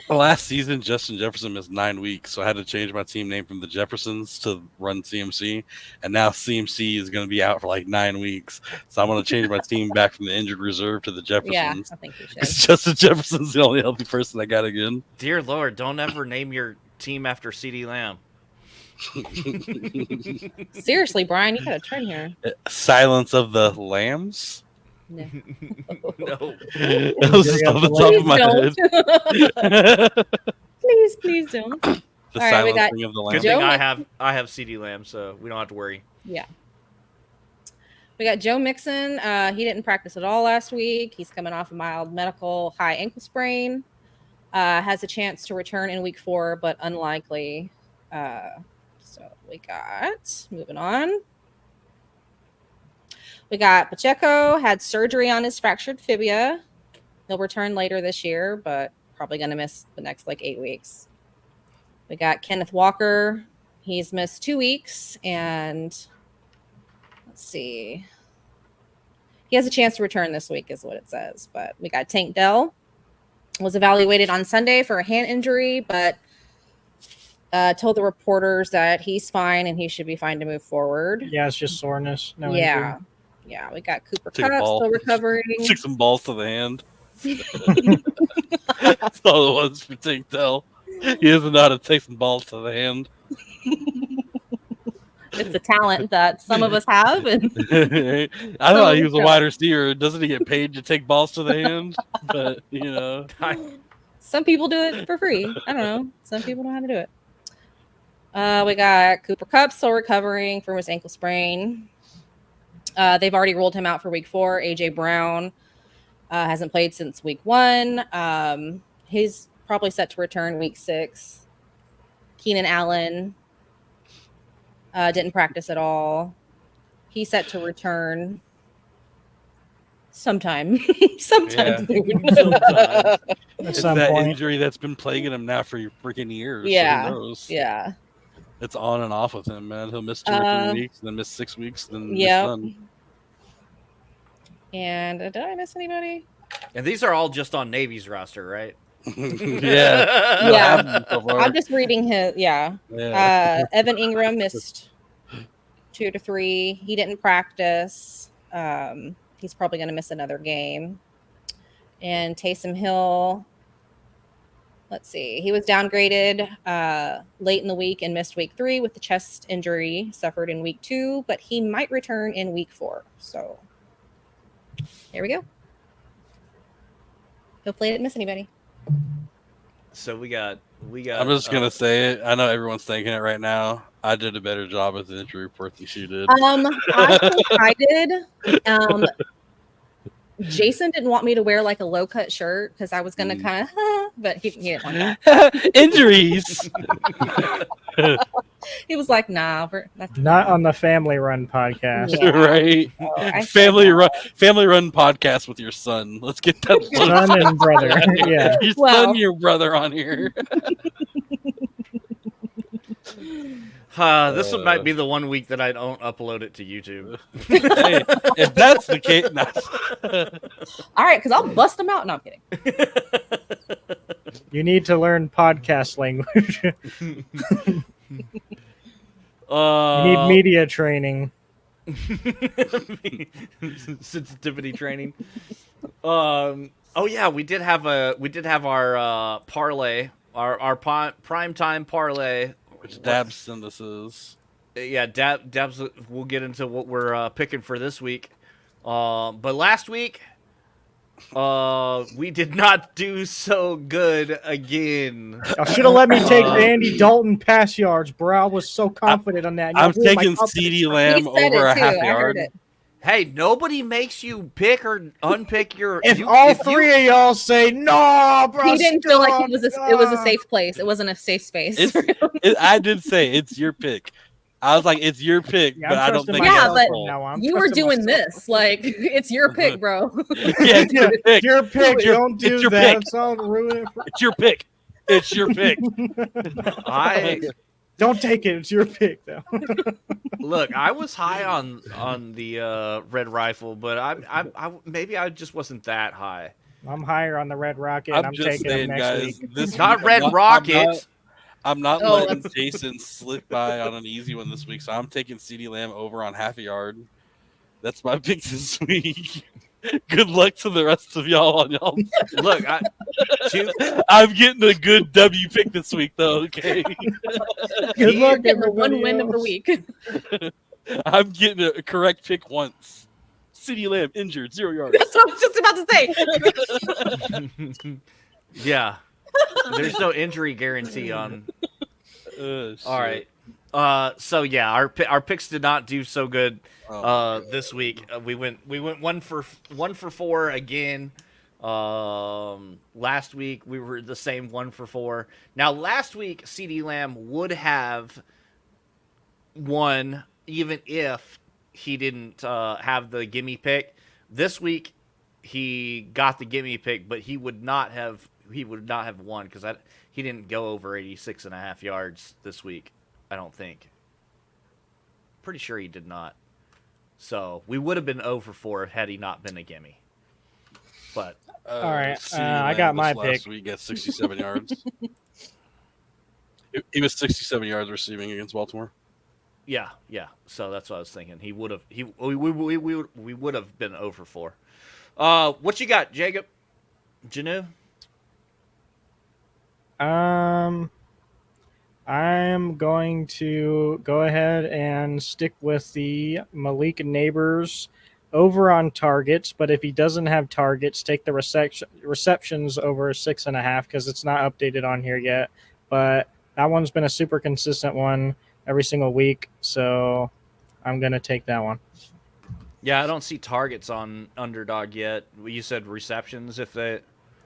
last season Justin Jefferson missed 9 weeks, so I had to change my team name from the Jeffersons to run CMC, and now CMC is going to be out for like 9 weeks, so I'm going to change my team back from the injured reserve to the Jeffersons. Yeah, I think you should. Because Justin Jefferson's the only healthy person I got again. Dear Lord, don't ever name your team after CeeDee Lamb. Seriously, Brian, you got a turn here. Silence of the Lambs? No. No. That was just off the top of my head. Please don't. The All right, we got silencing of the Good Lambs. thing I have CeeDee Lamb, so we don't have to worry. Yeah. We got Joe Mixon. He didn't practice at all last week. He's coming off a mild medical high ankle sprain. Has a chance to return in week 4, but unlikely. So we got, moving on. We got Pacheco, had surgery on his fractured fibula. He'll return later this year, but probably going to miss the next 8 weeks. We got Kenneth Walker. He's missed 2 weeks, and let's see. He has a chance to return this week is what it says. But we got Tank Dell. Was evaluated on Sunday for a hand injury, but told the reporters that he's fine and he should be fine to move forward. Yeah, it's just soreness. No yeah. injury. Yeah, we got Cooper Took a Kupp ball. still recovering. Took some balls to the hand. That's all it was for Tank Dell. He doesn't know how to take some balls to the hand. It's a talent that some of us have. And I thought he was a wide receiver. Doesn't he get paid to take balls to the hand? But, some people do it for free. I don't know. Some people know how to do it. We got Cooper Kupp still recovering from his ankle sprain. They've already ruled him out for week 4. AJ Brown hasn't played since week 1. He's probably set to return week 6. Keenan Allen didn't practice at all. He's set to return sometime. Sometime. Yeah. It's some that point. injury that's been plaguing him now for freaking years. Yeah. Who knows? Yeah. It's on and off with him, man. He'll miss 2 or 3 weeks, and then miss 6 weeks, then Yep. miss none. And did I miss anybody? And these are all just on Navy's roster, right? Yeah. Yeah. So far. I'm just reading his. Yeah. Evan Ingram missed 2 to 3. He didn't practice. He's probably going to miss another game. And Taysom Hill, let's see. He was downgraded late in the week and missed week 3 with the chest injury suffered in week 2, but he might return in week 4. So there we go. Hopefully I didn't miss anybody. So we got. I'm just gonna say it. I know everyone's thinking it right now. I did a better job with the injury report than she did. I think I did. Jason didn't want me to wear a low cut shirt because I was gonna kind of, but he didn't want that. Injuries. He was like, "Nah, that's Not on the Family Run podcast. Yeah. Right. I Family run podcast with your son. Let's get that Son and brother. Yeah. your Well. son, your brother on here. This one might be the one week that I don't upload it to YouTube. Hey, if that's the case, all right," because I'll bust them out. No, I'm kidding. You need to learn podcast language. You need media training. Sensitivity training. Oh yeah, we did have our parlay, our prime time parlay. which Dab's synthesis. Yeah, Dabs. We'll get into what we're picking for this week. But last week, we did not do so good again. Y'all should have let me take the Andy Dalton pass yards, bro. I was so confident on that. I'm Y'all ruined my taking confidence. CeeDee Lamb He said over it a too. half I yard. heard it. Hey, nobody makes you pick or unpick your. If all three of y'all say no, bro, He didn't feel like stop, it was a safe place. It wasn't a safe space. I did say it's your pick. I was like, it's your pick, Yeah, but I'm I don't trusting think myself it's but full. No, I'm You were trusting doing myself. this. It's your pick, bro. Yeah, it's your pick. Your pick. It's your- Don't do it's your that. pick. Don't ruin it. It's your pick. It's your pick. Don't take it. It's your pick, though. Look, I was high on the Red Rifle, but I maybe I just wasn't that high. I'm higher on the Red Rocket, and I'm I'm just taking saying, him next guys. week. This Not week, Red Rocket. I'm not Oh, letting Jason slip by on an easy one this week, so I'm taking CeeDee Lamb over on half a yard. That's my pick this week. Good luck to the rest of y'all on y'all. Look, I'm getting a good W pick this week, though. Okay, Good luck, Getting the everybody one win of the else. week. I'm getting a correct pick once. CeeDee Lamb injured, 0 yards. That's what I was just about to say. yeah, there's no injury guarantee on. Shit. All right. So yeah, our picks did not do so good Oh, this week. We went 1 for 4 again. Last week we were the same 1 for 4. Now last week CD Lamb would have won even if he didn't have the gimme pick. This week he got the gimme pick, but he would not have won because he didn't go over 86.5 yards this week. I don't think. Pretty sure he did not. So we would have been 0 for 4 had he not been a gimme. But All right, CD I Lamb got my last pick. week at 67 yards. He was 67 yards receiving against Baltimore. yeah. So that's what I was thinking. He would have. We would have been 0 for 4. What you got, Jacob? Janu? I'm going to go ahead and stick with the Malik Neighbors over on targets, but if he doesn't have targets, take the receptions over 6.5 because it's not updated on here yet. But that one's been a super consistent one every single week, so I'm going to take that one. Yeah, I don't see targets on underdog yet. You said receptions if they.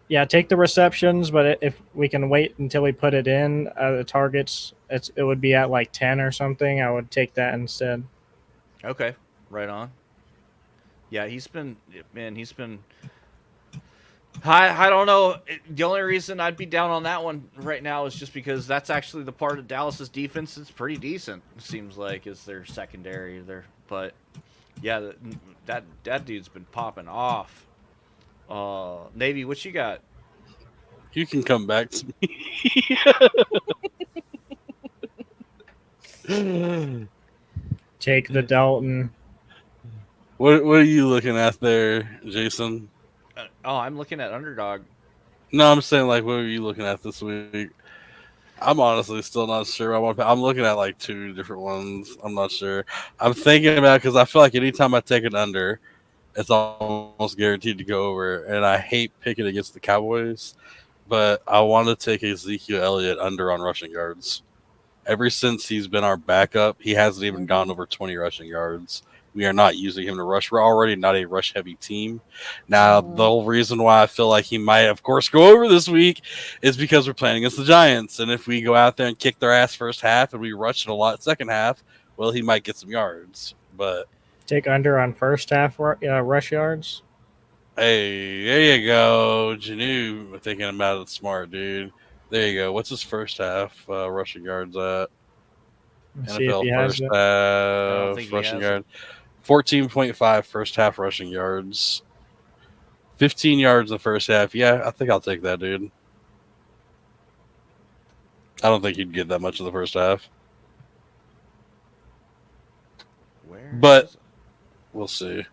Yeah, take the receptions, but if we can wait until we put it in, the targets, it would be at like 10 or something. I would take that instead. Okay, right on. Yeah, he's been. I don't know. The only reason I'd be down on that one right now is just because that's actually the part of Dallas's defense that's pretty decent. It seems like is their secondary there, but yeah, that dude's been popping off. Navy, what you got? You can come back to me. Take the Dalton. What are you looking at there, Jason? I'm looking at underdog. No, I'm saying like what are you looking at this week? I'm honestly still not sure. I'm looking at like 2 different ones. I'm not sure. I'm thinking about because I feel like anytime I take an under, it's almost guaranteed to go over. And I hate picking against the Cowboys, but I want to take Ezekiel Elliott under on rushing yards. Ever since he's been our backup, he hasn't even gone over 20 rushing yards. We are not using him to rush. We're already not a rush heavy team. Now, the whole reason why I feel like he might, of course, go over this week is because we're playing against the Giants. And if we go out there and kick their ass first half and we rush it a lot second half, well, he might get some yards. But take under on first half rush yards. Hey, there you go. Janu thinking about it smart, dude. There you go. What's his first half rushing yards at? Let's see if he NFL has first it. I don't half think he rushing has yard. 14.5 first half rushing yards. 15 yards in the first half. Yeah, I think I'll take that, dude. I don't think he'd get that much in the first half. But we'll see.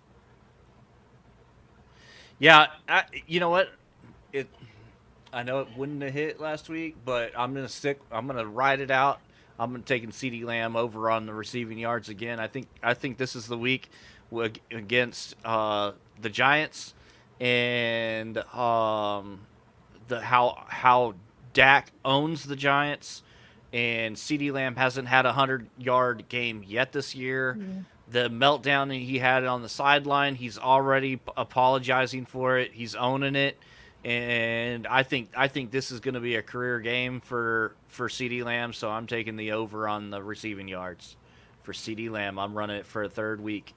Yeah, you know what? I know it wouldn't have hit last week, but I'm gonna ride it out. I'm gonna taking CD Lamb over on the receiving yards again. I think this is the week against the Giants and the how Dak owns the Giants, and CD Lamb hasn't had a 100-yard game yet this year. Yeah. The meltdown he had on the sideline, he's already apologizing for it. He's owning it, and I think this is going to be a career game for CD Lamb. So I'm taking the over on the receiving yards for CD Lamb. I'm running it for a third week.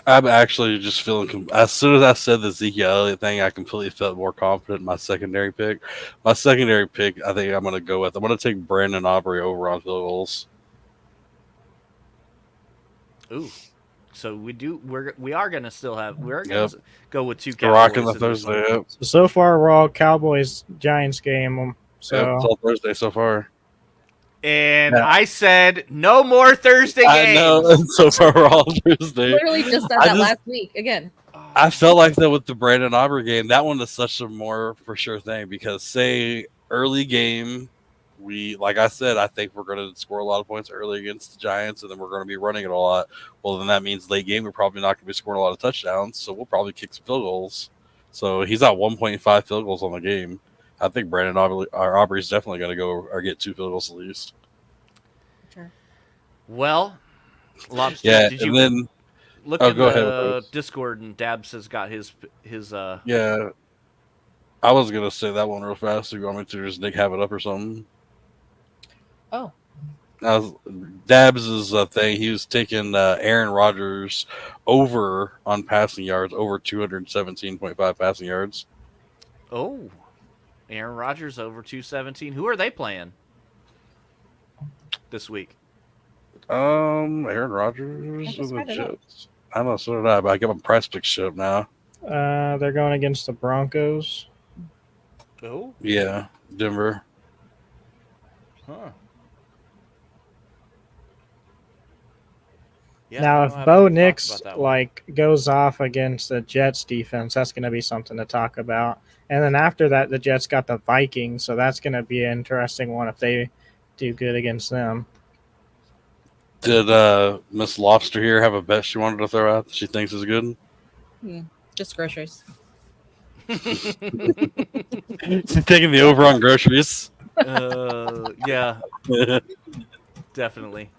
I'm actually just feeling. As soon as I said the Ezekiel Elliott thing, I completely felt more confident in my secondary pick. My secondary pick, I think I'm going to go with. I'm going to take Brandon Aubrey over on field goals. Ooh, so we are going to still have we're going to go with 2 Cowboys. Rocking the Thursday. Yep. So far we're all Cowboys Giants game. So Yep, it's all Thursday so far. And yeah. I said no more Thursday games. I know. So far we're all Thursday. Literally just said that last week again. I felt like that with the Brandon Aubrey game. That one is such a more for sure thing because say early game, like I said, I think we're going to score a lot of points early against the Giants, and then we're going to be running it a lot. Well, then that means late game we're probably not going to be scoring a lot of touchdowns, so we'll probably kick some field goals. So he's at 1.5 field goals on the game. I think Brandon Aubrey's definitely going to go or get 2 field goals at least. Sure. Well, Lobster, yeah, did you and then look in the Discord and Dabs has got his yeah. I was gonna say that one real fast. If you want me to just have it up or something. Oh, Dabs' thing. He was taking Aaron Rodgers over on passing yards, over 217.5 passing yards. Oh, Aaron Rodgers over 217. Who are they playing this week? Aaron Rodgers I with just the read it up. Jets. I don't know, so did I, but I got my price pick shit up now. They're going against the Broncos. Oh, Yeah, Denver. huh. Yeah, Now, I if don't have Bo any thoughts Nix about that one. like goes off against the Jets defense, that's going to be something to talk about. And then after that, the Jets got the Vikings, so that's going to be an interesting one if they do good against them. Did Miss Lobster here have a bet she wanted to throw out that she thinks is good? just groceries. She's taking the over on groceries. Yeah, definitely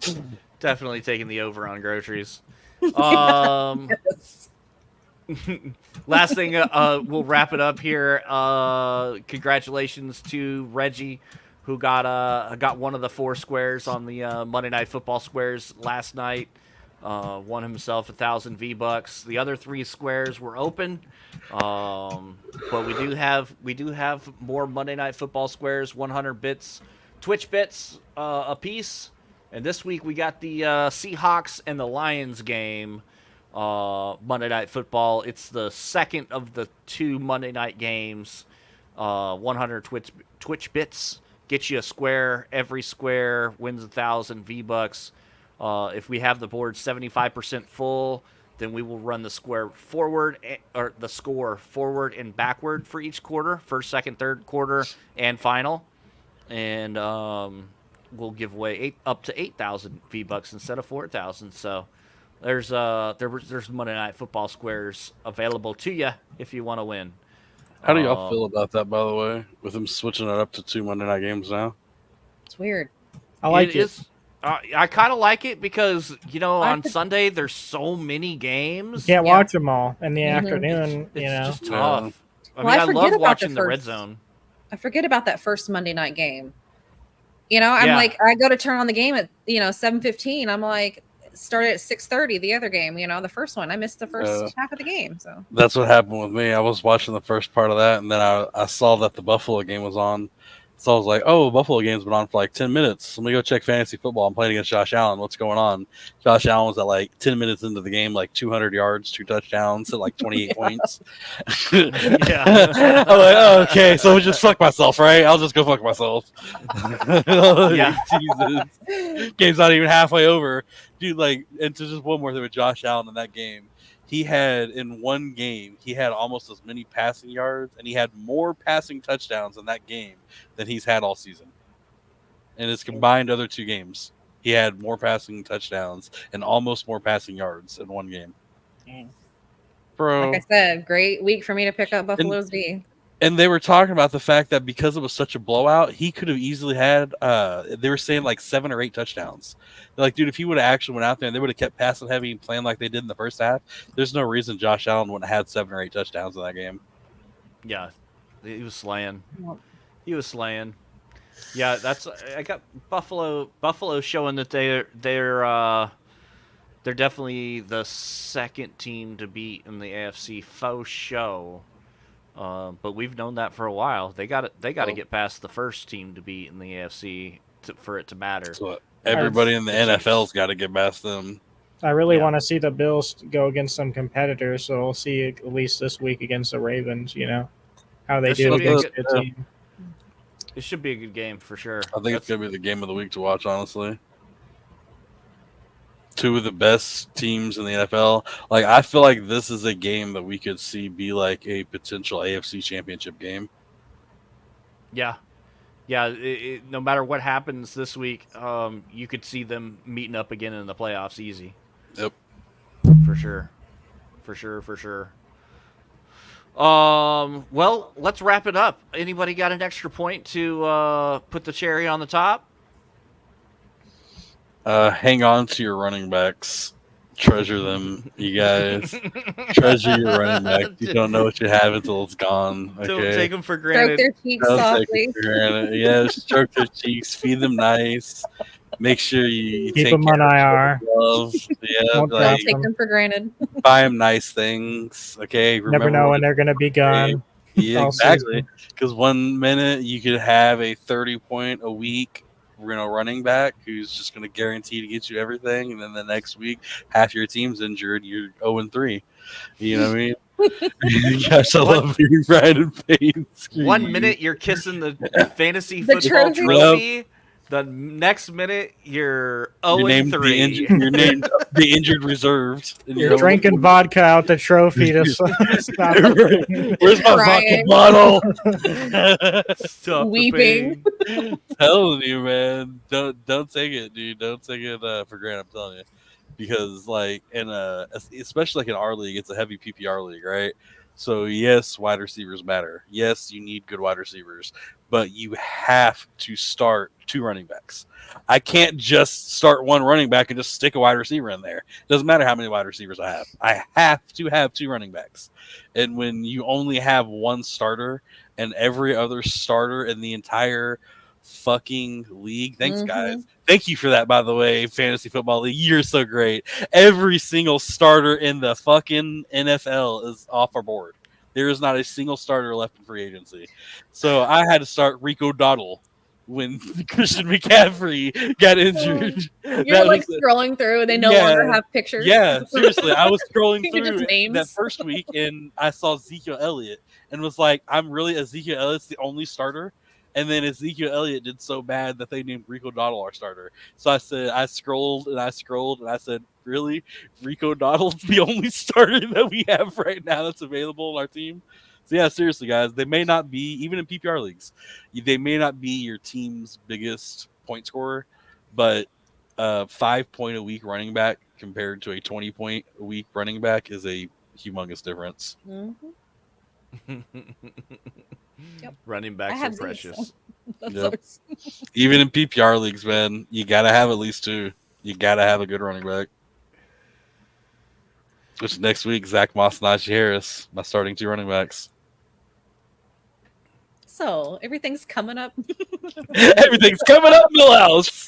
taking the over on groceries. Yes. Last thing, we'll wrap it up here. Congratulations to Reggie, who got one of the 4 squares on the Monday Night Football squares last night. Won himself 1,000 V-Bucks. The other 3 squares were open, but we do have more Monday Night Football squares, 100 bits, Twitch bits a piece. And this week we got the Seahawks and the Lions game. Monday Night Football. It's the second of the 2 Monday night games. 100 Twitch bits get you a square. Every square wins 1,000 V-Bucks. If we have the board 75% full, then we will run the square forward or the score forward and backward for each quarter, first, second, third quarter, and final. And we'll give away up to 8,000 V-Bucks instead of 4,000. So there's Monday Night Football squares available to you if you want to win. How do y'all feel about that, by the way, with them switching it up to 2 Monday night games now? It's weird. I like it. I kind of like it because, on could- Sunday there's so many games. You can't Yeah. watch them all in the Mhm. afternoon. It's just Yeah. tough. I Well, I mean, I forget love about the watching the red first- zone. I forget about that first Monday night game. I'm Yeah. like, I go to turn on the game at 7:15. I'm like, started at 6:30. The other game, the first one, I missed the first half of the game. So That's what happened with me. I was watching the first part of that, and then I saw that the Buffalo game was on. So I was like, oh, Buffalo game's been on for like 10 minutes. Let me go check fantasy football. I'm playing against Josh Allen. What's going on? Josh Allen was at like 10 minutes into the game, like 200 yards, 2 touchdowns, at like 28 points. Yeah. I'm like, oh, okay, so just fuck myself, right? I'll just go fuck myself. Yeah. Jesus. Game's not even halfway over. Dude, and to just one more thing with Josh Allen in that game. He had, in one game, he had almost as many passing yards, and he had more passing touchdowns in that game than he's had all season. In his combined other 2 games, he had more passing touchdowns and almost more passing yards in one game. Bro. like I said, great week for me to pick up Buffalo's D. And they were talking about the fact that because it was such a blowout, he could have easily had, they were saying like 7 or 8 touchdowns. They're like, dude, if he would have actually went out there and they would have kept passing heavy and playing like they did in the first half, there's no reason Josh Allen wouldn't have had 7 or 8 touchdowns in that game. Yeah, he was slaying. Yep. He was slaying. Yeah, I got Buffalo showing that they're definitely the second team to beat in the AFC faux show. But we've known that for a while. They got to get past the first team to beat in the AFC for it to matter. So everybody in the NFL's got to get past them. I really Yeah. want to see the Bills go against some competitors, so we'll see at least this week against the Ravens, how they This do should be a against good- the team. It should be a good game for sure. I think it's going to be the game of the week to watch, honestly. 2 of the best teams in the NFL. I feel like this is a game that we could see be like a potential AFC championship game. Yeah. No matter what happens this week, you could see them meeting up again in the playoffs easy. Yep. For sure. Well, let's wrap it up. Anybody got an extra point to put the cherry on the top? Hang on to your running backs. Treasure them, you guys. Treasure your running back. You don't know what you have until it's gone. Don't Okay. take them for Stroke granted. their cheeks Don't take softly. it for granted. Yeah, stroke their cheeks, feed them nice. Make sure you Keep take them on care of IR. them love. Yeah, Don't like drop Take them for granted. buy them nice things. Okay, Never remember know what when they're going to be gone. Yeah, all exactly. season. Because 1 minute you could have a 30-point a week, running back who's just going to guarantee to get you everything, and then the next week half your team's injured. You're 0-3. You know what I mean? Gosh, I love hearing Brian and Payne. 1 minute you're kissing the fantasy The football trophy. trophy. The next minute you're 0-3. You're named the injured reserved. And You're drinking vodka out the trophy to stop the pain. Where's my vodka Crying. bottle? Stop the Weeping. pain. Telling you, man, don't take it, dude. Don't take it for granted. I'm telling you, because like especially like in our league, it's a heavy PPR league, right? So yes, wide receivers matter. Yes, you need good wide receivers, but you have to start 2 running backs. I can't just start 1 running back and just stick a wide receiver in there. It doesn't matter how many wide receivers I have. I have to have 2 running backs. And when you only have 1 starter and every other starter in the entire fucking league, thanks guys. Thank you for that, by the way, Fantasy Football League. You're so great. Every single starter in the fucking NFL is off our board. There is not a single starter left in free agency. So I had to start Rico Dowdle when Christian McCaffrey got injured. You're like scrolling through and they no longer have pictures. Yeah, seriously. I was scrolling These are through just names. that first week and I saw Ezekiel Elliott and was like, I'm really Ezekiel Elliott's the only starter. And then Ezekiel Elliott did so bad that they named Rico Dowdle our starter. So I scrolled and I said, really? Rico Dowdle's the only starter that we have right now that's available on our team? So yeah, seriously, guys, they may not be, even in PPR leagues, they may not be your team's biggest point scorer, but 5 point a week running back compared to a 20 point a week running back is a humongous difference. Yep. Running backs are precious. Yep. Even in PPR leagues, man, you gotta have at least 2. You gotta have a good running back. Which next week, Zach Moss and Najee Harris, my starting 2 running backs. So everything's coming up. Everything's coming up, Millhouse.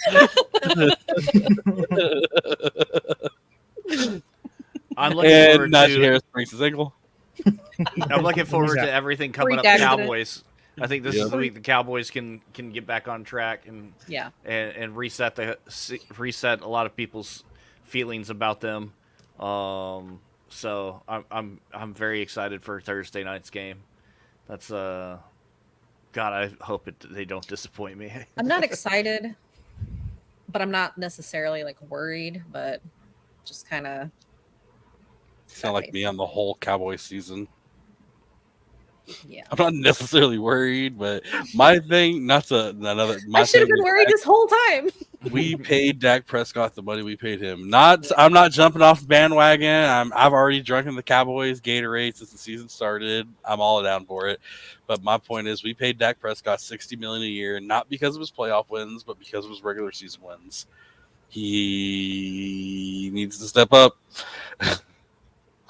I'm looking and forward Najee to. Harris breaks his ankle. I'm looking forward to everything coming up. Freak accident. Cowboys. I think this is the week the Cowboys can get back on track and and reset a lot of people's feelings about them. So I'm very excited for Thursday night's game. That's God, I hope they don't disappoint me. I'm not excited, but I'm not necessarily like worried, but just kind of sound like me on the whole Cowboys season. Yeah, I'm not necessarily worried, but my thing, I should have been worried this whole time. We paid Dak Prescott the money we paid him. I'm not jumping off the bandwagon. I've already drunken the Cowboys Gatorade since the season started. I'm all down for it. But my point is, we paid Dak Prescott $60 million a year, not because of his playoff wins, but because of his regular season wins. He needs to step up.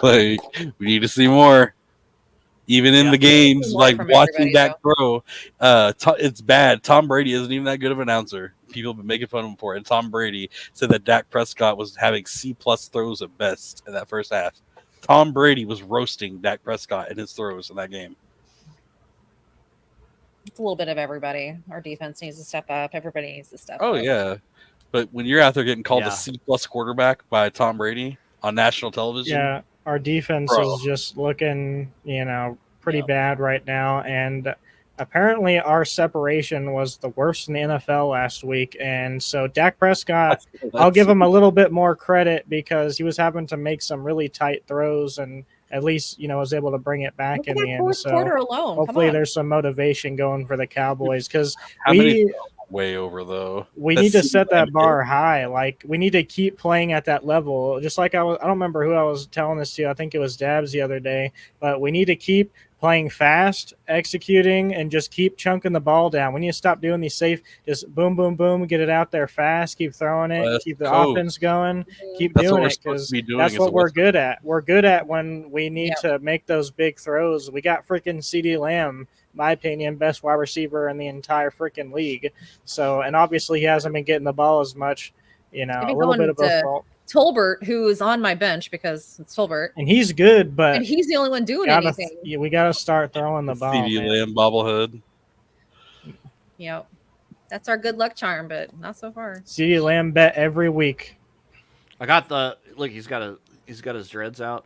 Like, we need to see more. Even in the games, like watching Dak throw, it's bad. Tom Brady isn't even that good of an announcer. People have been making fun of him for it. And Tom Brady said that Dak Prescott was having C+ throws at best in that first half. Tom Brady was roasting Dak Prescott in his throws in that game. It's a little bit of everybody. Our defense needs to step up. Everybody needs to step up. Oh, yeah. But when you're out there getting called a C+ quarterback by Tom Brady on national television. Yeah, our defense is just looking, pretty bad right now. And apparently our separation was the worst in the NFL last week. And so Dak Prescott, I'll give him a little bit more credit because he was having to make some really tight throws and at least, was able to bring it back in the end. So quarter alone. Hopefully there's some motivation going for the Cowboys because way over though. We need to set that bar high. Like we need to keep playing at that level. Just like I don't remember who I was telling this to. I think it was Dabs the other day, but we need to keep playing fast, executing, and just keep chunking the ball down. We need to stop doing these safe, just boom, boom, boom, get it out there fast, keep throwing it, West keep the Coast. offense going, keep That's what doing we're it, supposed to because be doing. that's is what the we're West good at. We're good at when we need Yep. to make those big throws. We got freaking CeeDee Lamb, my opinion, best wide receiver in the entire freaking league. So, and obviously he hasn't been getting the ball as much, you know, Maybe a little bit going of both to fault. Tolbert, who is on my bench because it's Tolbert, And he's good, but and he's the only one doing gotta, anything. we got to start throwing the ball, CeeDee man. Lamb bobblehead. Yep. That's our good luck charm, but not so far. CeeDee Lamb bet every week. I got the look. He's got his dreads out.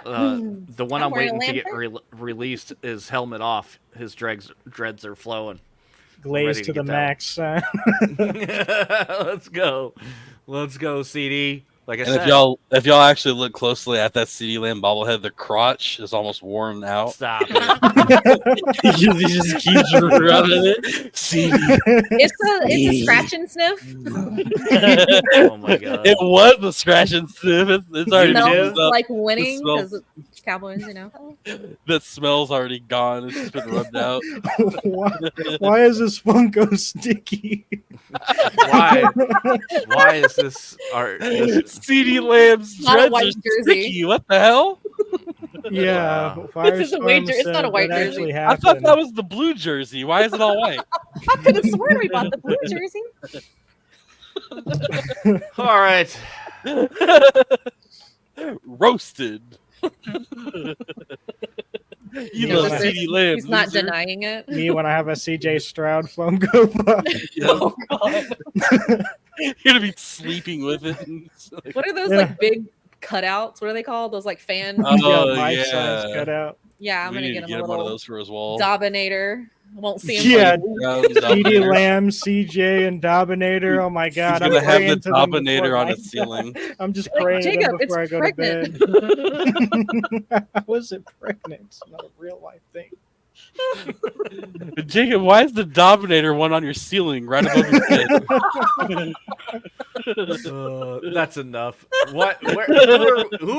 The one I'm wearing a waiting to get lamp released is helmet off. His dreads are flowing. Glazed to the max. Let's go, CD. Like I And said, if y'all actually look closely at that CeeDee Lamb bobblehead, the crotch is almost worn out. stop it. he just keeps running it. CD. It's a scratch and sniff. Oh my god. It was the scratch and sniff. It's already Me too. Smells messed up. like winning smells- because Cowboys, you know. That smell's already gone. It's just been rubbed out. Why is this Funko sticky? Why is this art? CeeDee Lamb's Not a dreads white are jersey. sticky. What the hell? Yeah, Wow. This is a white jer- it's not a white that jersey. actually I thought happened. that was the blue jersey. Why is it all white? I could have sworn we bought the blue jersey. All right. Roasted. You Yeah, love but CeeDee Lamb. He's not loser. denying it. Me when I have a CJ Stroud Funko Pop. Oh, God. You're gonna be sleeping with it. What are those Yeah. like big cutouts? What are they called? Those like fan. Oh, life size yeah. cutout. Yeah, I'm We gonna need get to him get a him one of little those for his wall. Dobinator. Won't see him. Yeah, CeeDee CeeDee Lamb, CJ, and Dobinator. Oh my He's God, I'm gonna have the praying to them Dominator before on I- his ceiling. I'm just Like, praying to Jacob, them before I it's go pregnant. to bed. I wasn't pregnant. It's not a real life thing. Jacob, why is the Dominator one on your ceiling right above your head? That's enough. Who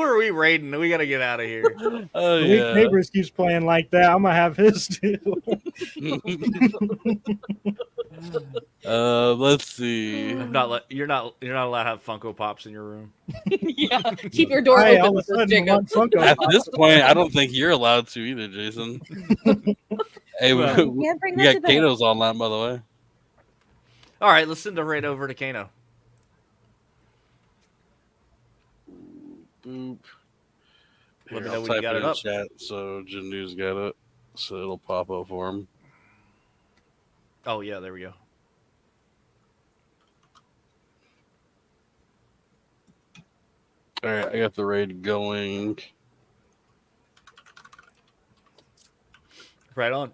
are we raiding? We gotta get out of here. Oh The Weak yeah. Neighbors keeps playing like that. I'm gonna have his too. Let's see. You're not allowed to have Funko Pops in your room. Yeah, keep your door Hey, open all with of a this, sudden, I Jacob. want Funko At Pops. this point, I don't think you're allowed to either, Jason. Hey, Well, we Yeah, bring we that got to bed. Kato's online, by the way. All right, let's send a raid over to Kano. Boop. Let me Here, know I'll when you type got it it in up. chat so Janu's got it, so it'll pop up for him. Oh yeah, there we go. All right, I got the raid going. Right on.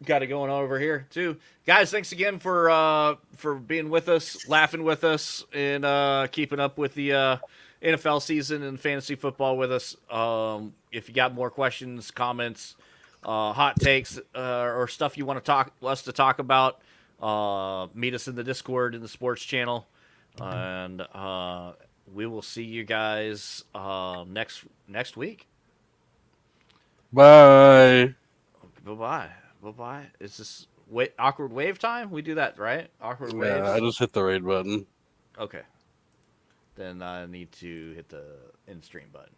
Got it going on over here too, guys. Thanks again for being with us, laughing with us, and keeping up with the NFL season and fantasy football with us. If you got more questions, comments, hot takes, or stuff you want us to talk about, meet us in the Discord in the sports channel, and we will see you guys next week. Bye. Bye bye. Is this awkward wave time? We do that, right? Awkward wave. Yeah, I just hit the raid button. Okay. Then I need to hit the end stream button.